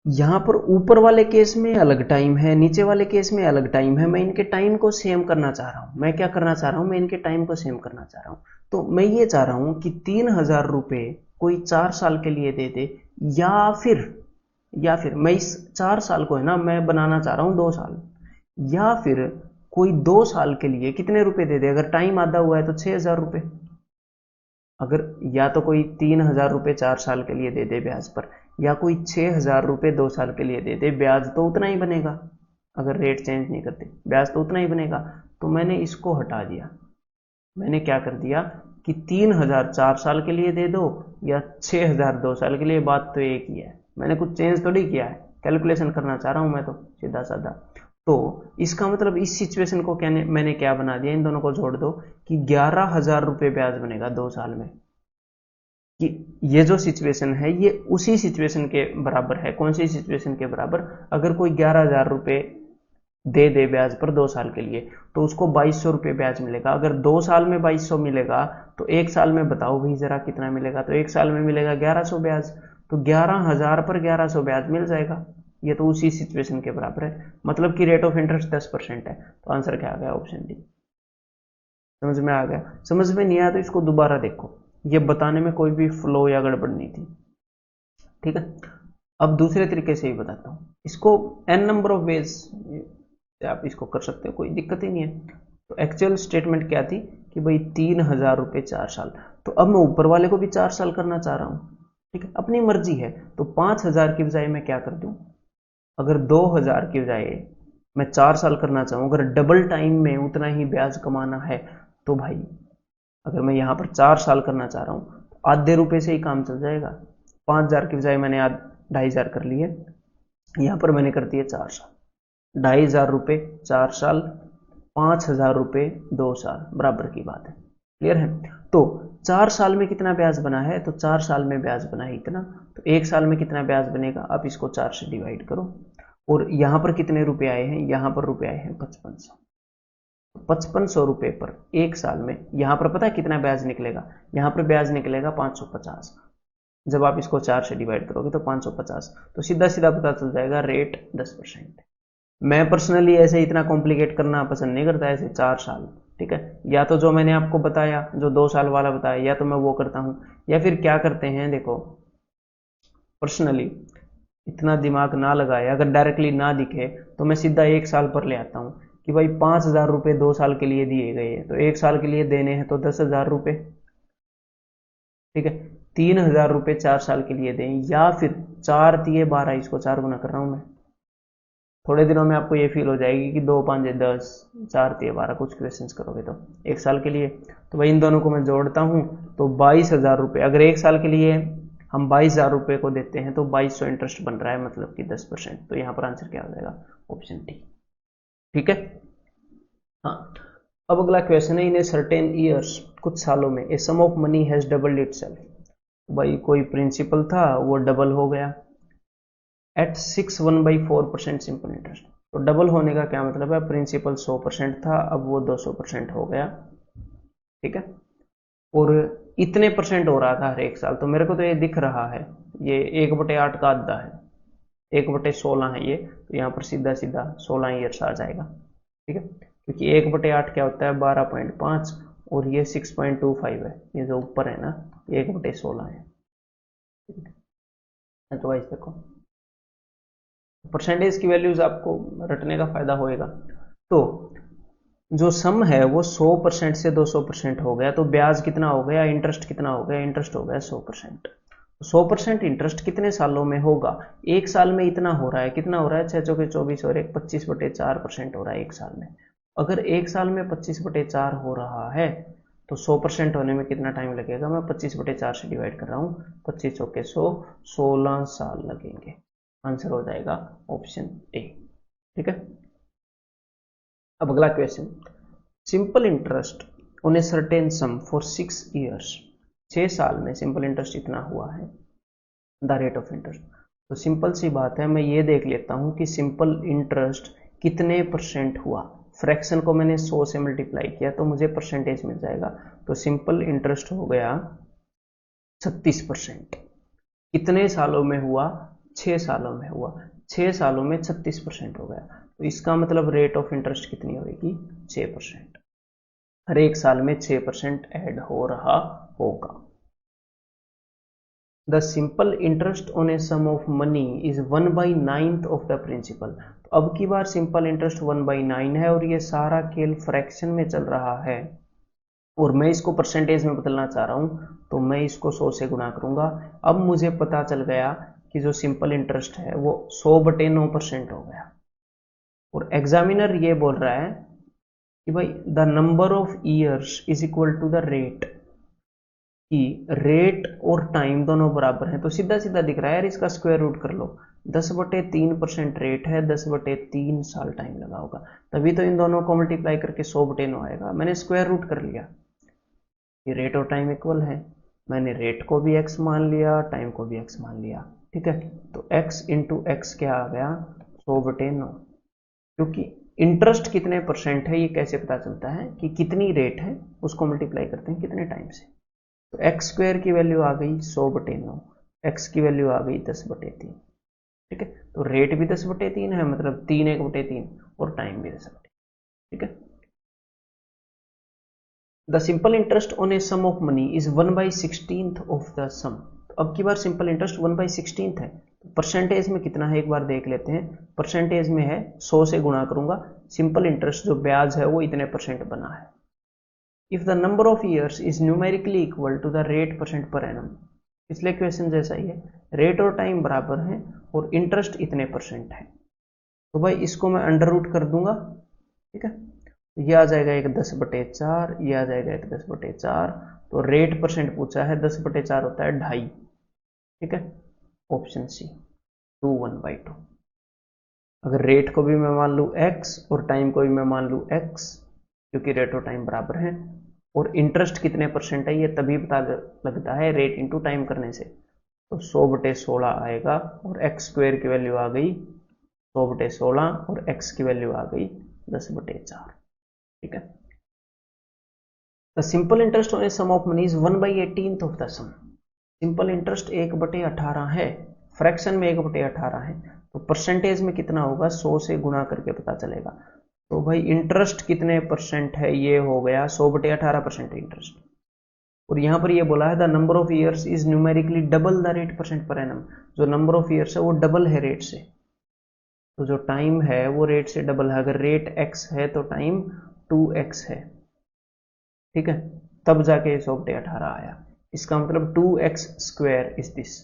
यहां पर ऊपर वाले केस में अलग टाइम है, नीचे वाले केस में अलग टाइम है, मैं इनके टाइम को सेम करना चाह रहा हूं। मैं क्या करना चाह रहा हूं, मैं इनके टाइम को सेम करना चाह रहा हूं। तो मैं ये चाह रहा हूं कि 3,000 रुपए कोई 4 साल के लिए दे दे, या फिर मैं इस 4 साल को है ना मैं बनाना चाह रहा हूं 2 साल, या फिर कोई 2 साल के लिए कितने रुपए दे दे, अगर टाइम आधा हुआ है तो 6,000 रुपए। अगर या तो कोई 3,000 रुपए 4 साल के लिए दे दे ब्याज पर, या कोई 6,000 रुपए 2 साल के लिए दे दे, ब्याज तो उतना ही बनेगा, अगर रेट चेंज नहीं करते ब्याज तो उतना ही बनेगा। तो मैंने इसको हटा दिया, मैंने क्या कर दिया कि 3,000 4 साल के लिए दे दो या 6,000 2 साल के लिए, बात तो एक ही है, मैंने कुछ चेंज थोड़ी किया है, कैलकुलेशन करना चाह रहा हूं मैं तो सीधा साधा। तो इसका मतलब इस सिचुएशन को मैंने क्या बना दिया, इन दोनों को जोड़ दो कि 11,000 रुपए ब्याज बनेगा 2 साल में। कि ये जो सिचुएशन है ये उसी सिचुएशन के बराबर है, कौन सी सिचुएशन के बराबर, अगर कोई 11,000 रुपए दे दे ब्याज पर 2 साल के लिए तो उसको 2,200 रुपए ब्याज मिलेगा। अगर 2 साल में 2,200 मिलेगा तो 1 साल में बताओ भाई जरा कितना मिलेगा, तो 1 साल में मिलेगा 1,100 ब्याज, तो 11,000 पर 1,100 ब्याज मिल जाएगा। ये तो उसी सिचुएशन के बराबर है, मतलब कि रेट ऑफ इंटरेस्ट 10% है। तो आंसर क्या आ गया, ऑप्शन डी। समझ में आ गया? समझ में नहीं आया तो इसको दोबारा देखो, ये बताने में कोई भी फ्लो या गड़बड़ नहीं थी, ठीक है। अब दूसरे तरीके से ही बताता हूं इसको, एन नंबर ऑफ वेज आप इसको कर सकते हो, कोई दिक्कत ही नहीं है। तो एक्चुअल स्टेटमेंट क्या थी कि भाई 3,000 रुपए 4 साल, तो अब मैं ऊपर वाले को भी 4 साल करना चाह रहा हूं, ठीक है, अपनी मर्जी है। तो 5,000 की बजाय मैं क्या कर दूं, अगर 2,000 की बजाय मैं 4 साल करना चाहूं, अगर डबल टाइम में उतना ही ब्याज कमाना है, तो भाई अगर मैं यहां पर 4 साल करना चाह रहा हूं तो आधे रुपए से ही काम चल जाएगा। 5,000 की बजाय मैंने 2,500 कर लिए, यहां पर मैंने कर दिए 4 साल, 2,500 रुपए 4 साल, 5,000 रुपए 2 साल, बराबर की बात है। क्लियर है? तो 4 साल में कितना ब्याज बना है, तो 4 साल में ब्याज बना है इतना, तो 1 साल में कितना ब्याज बनेगा, आप इसको 4 से डिवाइड करो। और यहां पर कितने रुपए आए हैं, यहां पर रुपए आए हैं 5500, 5500 रुपए पर 1 साल में, यहां पर पता है कितना ब्याज निकलेगा, यहां पर ब्याज निकलेगा 550। जब आप इसको 4 से डिवाइड करोगे तो 550, तो सीधा सीधा पता चल जाएगा रेट 10%। मैं पर्सनली ऐसे इतना कॉम्प्लिकेट करना पसंद नहीं करता, ऐसे 4 साल, ठीक है। या तो जो मैंने आपको बताया, जो 2 साल वाला बताया, या तो मैं वो करता हूं, या फिर क्या करते हैं, देखो पर्सनली इतना दिमाग ना लगाए, अगर डायरेक्टली ना दिखे तो मैं सीधा 1 साल पर ले आता हूं कि भाई 5,000 रुपए 2 साल के लिए दिए गए हैं, तो 1 साल के लिए देने हैं तो 10,000 रुपए, ठीक है। 3,000 रुपए 4 साल के लिए दें, या फिर 4 दिए 12, इसको 4 गुना कर रहा हूं मैं। थोड़े दिनों में आपको ये फील हो जाएगी कि 2 5 10, 4 दिए 12, कुछ क्वेश्चंस करोगे तो 1 साल के लिए। तो भाई इन दोनों को मैं जोड़ता हूं तो 22,000 रुपए, अगर 1 साल के लिए हम 22,000 रुपए को देते हैं तो 2,200 इंटरेस्ट बन रहा है, मतलब कि 10%। तो यहां पर आंसर क्या हो जाएगा, ऑप्शन डी, ठीक है। हाँ, अब अगला क्वेश्चन है, इन ए सर्टेन ईयर्स, कुछ सालों में, a sum of money has doubled itself. भाई कोई प्रिंसिपल था वो डबल हो गया एट 6 1/4% सिंपल इंटरेस्ट। तो डबल होने का क्या मतलब है, प्रिंसिपल 100% था, अब वो 200% हो गया। ठीक है, और इतने परसेंट हो रहा था हर एक साल, तो मेरे को तो ये दिख रहा है ये 1/8 का आधा है, 1/16 है ये, तो यहाँ पर सीधा सीधा 16 ईयर्स आ जाएगा। ठीक है, क्योंकि 1/8 क्या होता है 12.5, और ये 6.25 है, ये जो ऊपर है ना 1/16 है। तो वाइस देखो परसेंटेज की वैल्यूज आपको रटने का फायदा होएगा। तो जो सम है वो 100% से 200% हो गया, तो ब्याज कितना हो गया, इंटरेस्ट कितना हो गया, इंटरेस्ट हो गया 100%। 100% इंटरेस्ट कितने सालों में होगा, एक साल में इतना हो रहा है, कितना हो रहा है 6 चौके 24 और 1 25/4% हो रहा है एक साल में। अगर एक साल में 25/4 हो रहा है तो 100% होने में कितना टाइम लगेगा, मैं 25/4 से डिवाइड कर रहा हूँ, 25 चौके 100, 16 साल लगेंगे। आंसर हो जाएगा ऑप्शन ए। ठीक है, अब अगला question, simple interest on a certain some for 6 years, 6 साल में सिंपल इंटरेस्ट इतना हुआ है, द रेट ऑफ इंटरेस्ट। तो सिंपल सी बात है, मैं ये देख लेता हूं कि सिंपल इंटरेस्ट कितने परसेंट हुआ। फ्रैक्शन को मैंने 100 से मल्टीप्लाई किया तो मुझे परसेंटेज मिल जाएगा। तो सिंपल इंटरेस्ट हो गया 36%। कितने सालों में हुआ, 6 सालों में हुआ, 6 सालों में 36% हो गया, तो इसका मतलब रेट ऑफ इंटरेस्ट कितनी होगी, 6%। हर एक साल में 6% ऐड हो रहा होगा। The simple interest on a sum of money is 1/9 of the principal. तो अब की बार सिंपल इंटरेस्ट 1/9 है और ये सारा खेल फ्रैक्शन में चल रहा है, और मैं इसको परसेंटेज में बदलना चाह रहा हूं, तो मैं इसको 100 से गुणा करूंगा। अब मुझे पता चल गया कि जो सिंपल इंटरेस्ट है वो 100/9% हो गया। और एग्जामिनर ये बोल रहा है कि भाई the number of years is equal to the rate, कि रेट और टाइम दोनों बराबर हैं, तो सीधा सीधा दिख रहा है यार, इसका स्क्वायर रूट कर लो। 10/3% रेट है, 10/3 साल टाइम लगा होगा, तभी तो इन दोनों को मल्टीप्लाई करके 100/9 आएगा। मैंने स्क्वायर रूट कर लिया, ये रेट और टाइम इक्वल है, मैंने रेट को भी x मान लिया, टाइम को भी x मान लिया। ठीक है, तो x इंटू एक्स क्या आ गया, 100/9। क्योंकि इंटरेस्ट कितने परसेंट है ये कैसे पता चलता है, कि कितनी रेट है उसको मल्टीप्लाई करते हैं कितने टाइम से। तो एक्स स्क्वायर की वैल्यू आ गई 100/9, एक्स की वैल्यू आ गई 10/3। ठीक है, तो रेट भी 10/3 है, मतलब 3 1/3, और टाइम भी 10/3। ठीक है, the simple interest on a sum of money is 1/16 of the sum. अब की बार सिंपल इंटरेस्ट 1/16 है, तो परसेंटेज में कितना है एक बार देख लेते हैं। परसेंटेज में है 100 से गुणा करूंगा, सिंपल इंटरेस्ट जो ब्याज है वो इतने परसेंट बना है। If the number of years is numerically equal to the rate percent per annum, पिछले क्वेश्चन जैसा ही है, रेट और टाइम बराबर है और इंटरेस्ट इतने परसेंट है, तो भाई इसको मैं अंडर रूट कर दूंगा। ठीक है, ये आ जाएगा एक 10/4, ये आ जाएगा एक 10/4, तो रेट परसेंट पूछा है, 10/4 होता है 2.5। ठीक है, ऑप्शन सी 2 1/2। अगर रेट को भी मैं मान लूँ x और टाइम को भी मैं मान लूँ x, क्योंकि रेट और टाइम बराबर हैं, और इंटरेस्ट कितने परसेंट है ये तभी पता लगता है रेट इंटू टाइम करने से। तो 100/16 आएगा, और एक्स स्क्वायर की वैल्यू आ गई 100/16, और एक्स की वैल्यू आ गई 10/4। ठीक है, the simple interest on a sum of money is 1/18 of the sum. Simple interest 1/18 है, फ्रैक्शन में 1/18 है, तो परसेंटेज में कितना होगा 100 से गुणा करके पता चलेगा। तो भाई इंटरेस्ट कितने परसेंट है, ये हो गया 100/18% इंटरेस्ट। और यहां पर ये बोला है the number of years is numerically double the rate percent per annum. जो नंबर ऑफ ईयर्स है वो डबल है रेट से, तो जो टाइम है वो रेट से डबल है। अगर रेट x है तो टाइम 2x है। ठीक है, तब जाके 100/18 आया, इसका मतलब 2x² इज दिस।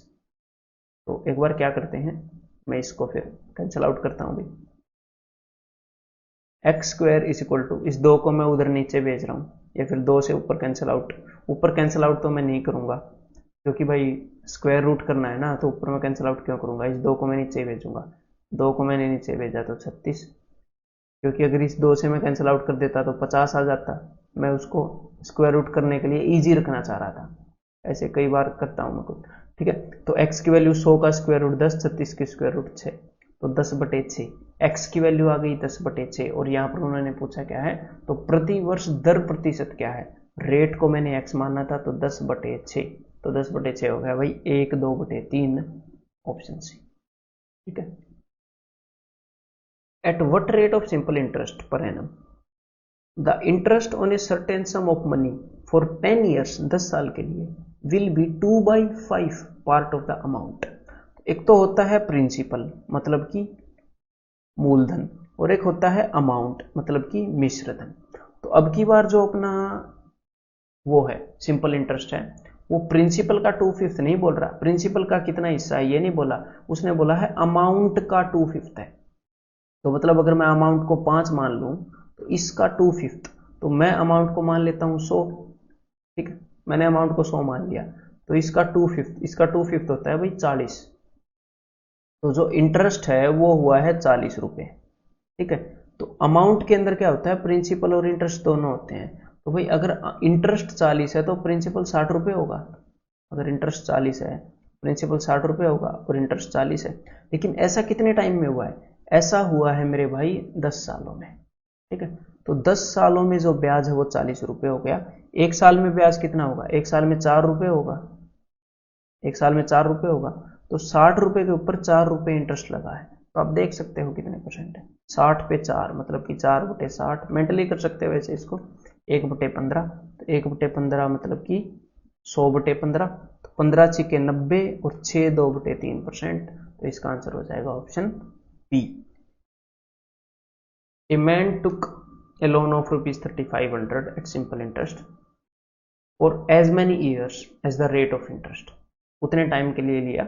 तो एक बार क्या करते हैं, मैं इसको फिर कैंसिल आउट करता हूं भाई। x² इज इक्वल टू, इस 2 को मैं उधर नीचे भेज रहा हूं, या फिर 2 से ऊपर कैंसिल आउट। ऊपर कैंसिल आउट तो मैं नहीं करूंगा, क्योंकि भाई स्क्वायर रूट करना है ना, तो ऊपर मैं कैंसिल आउट क्यों करूंगा। इस 2 को मैं नीचे भेजूंगा, 2 को मैंने नीचे भेजा तो 36, क्योंकि अगर इस 2 से मैं कैंसिल आउट कर देता तो 50 आ जाता। मैं उसको स्क्वायर रूट करने के लिए ईजी रखना चाह रहा था, ऐसे कई बार करता हूँ मैं खुद। ठीक है, तो x की वैल्यू 100 का स्क्वायर रूट 10, 36 की स्क्वायर रूट 6, तो 10/6। x की वैल्यू आ गई 10/6, और यहाँ पर उन्होंने पूछा क्या है, तो प्रति वर्ष दर प्रतिशत क्या है। रेट को मैंने x मानना था, तो 10/6, तो 10/6 हो गया भाई 1/2/3, ऑप्शन सी। ठीक है। At what rate of simple interest per annum the interest on a certain sum of money for 10 years, 10 साल के लिए, will be 2/5 part of the amount. एक तो होता है प्रिंसिपल मतलब कि मूलधन, और एक होता है अमाउंट मतलब कि मिश्रधन। तो अब की बार जो अपना वो है सिंपल इंटरेस्ट है, वो प्रिंसिपल का 2/5 नहीं बोल रहा, प्रिंसिपल का कितना हिस्सा है ये नहीं बोला, उसने बोला है अमाउंट का 2/5 है। तो मतलब अगर मैं अमाउंट को 5 मान लूं तो इसका 2/5, तो मैं अमाउंट को मान लेता हूं 100। ठीक है, मैंने अमाउंट को 100 मान लिया, तो इसका 2/5 होता है भाई 40। तो जो इंटरेस्ट है वो हुआ है 40 रुपए। ठीक है, तो अमाउंट के अंदर क्या होता है, प्रिंसिपल और इंटरेस्ट दोनों होते हैं। तो भाई अगर इंटरेस्ट 40 है तो प्रिंसिपल 60 रुपए होगा। अगर इंटरेस्ट 40 है, प्रिंसिपल 60 रुपए होगा और इंटरेस्ट 40 है। लेकिन ऐसा कितने टाइम में हुआ है, ऐसा हुआ है मेरे भाई 10 सालों में। ठीक है, तो 10 सालों में जो ब्याज है वो 40 रुपए हो गया। एक साल में ब्याज कितना होगा, एक साल में 4 रुपए होगा, एक साल में 4 रुपए होगा, तो 60 रुपए के ऊपर 4 रुपए इंटरेस्ट लगा है। तो आप देख सकते हो कितने परसेंट है, 60 पे 4 मतलब कि 4/60। मेंटली कर सकते हो वैसे इसको, 1/15, तो 1/15 मतलब कि 100/15, तो 15×6 = 90 और 6 2/3%। तो इसका आंसर हो जाएगा option B. A man took a loan of ₹3500 at simple interest और as many years as the rate of interest. उतने टाइम के लिए लिया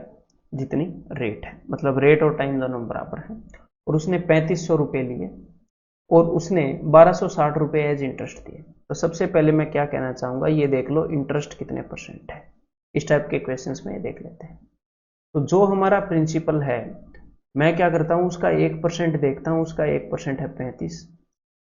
जितनी रेट है, मतलब रेट और टाइम दोनों बराबर है, और उसने 3500 रुपये लिए और उसने 1260 रुपये एज इंटरेस्ट दिए। तो सबसे पहले मैं क्या कहना चाहूंगा, ये देख लो इंटरेस्ट कितने परसेंट है। इस टाइप के क्वेश्चंस में ये देख लेते हैं। तो जो हमारा प्रिंसिपल है, मैं क्या करता हूं, उसका 1% देखता हूं, उसका 1% है 35,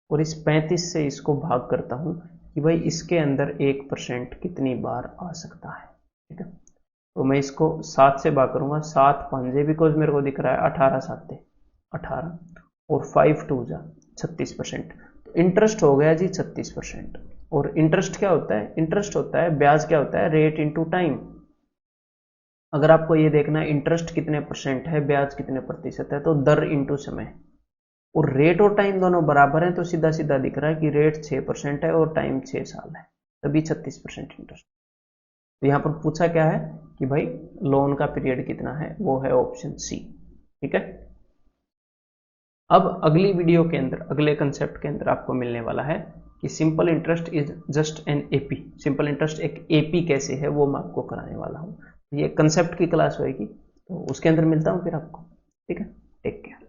और इस 35 से इसको भाग करता हूं कि भाई इसके अंदर 1% कितनी बार आ सकता है। ठीक है, तो मैं इसको 7 से भाग करूंगा, 7 5 बिकॉज मेरे को दिख रहा है 18 7 18 और 5 2 जा 36%। तो इंटरेस्ट हो गया जी 36%। और इंटरेस्ट क्या होता है, इंटरेस्ट होता है, ब्याज क्या होता है, रेट इनटू टाइम। अगर आपको ये देखना है इंटरेस्ट कितने परसेंट है, ब्याज कितने प्रतिशत है, तो दर इंटू समय। और रेट और टाइम दोनों बराबर हैं, तो सीधा सीधा दिख रहा है कि रेट 6% है और टाइम 6 साल है, तभी 36% इंटरेस्ट। तो यहां पर पूछा क्या है कि भाई लोन का पीरियड कितना है, वो है ऑप्शन सी। ठीक है, अब अगली वीडियो के अंदर, अगले कंसेप्ट के अंदर आपको मिलने वाला है कि simple interest is just an AP. Simple interest एक एपी कैसे है वो मैं आपको कराने वाला हूं। ये कंसेप्ट की क्लास होगी, तो उसके अंदर मिलता हूं फिर आपको। ठीक है, टेक केयर।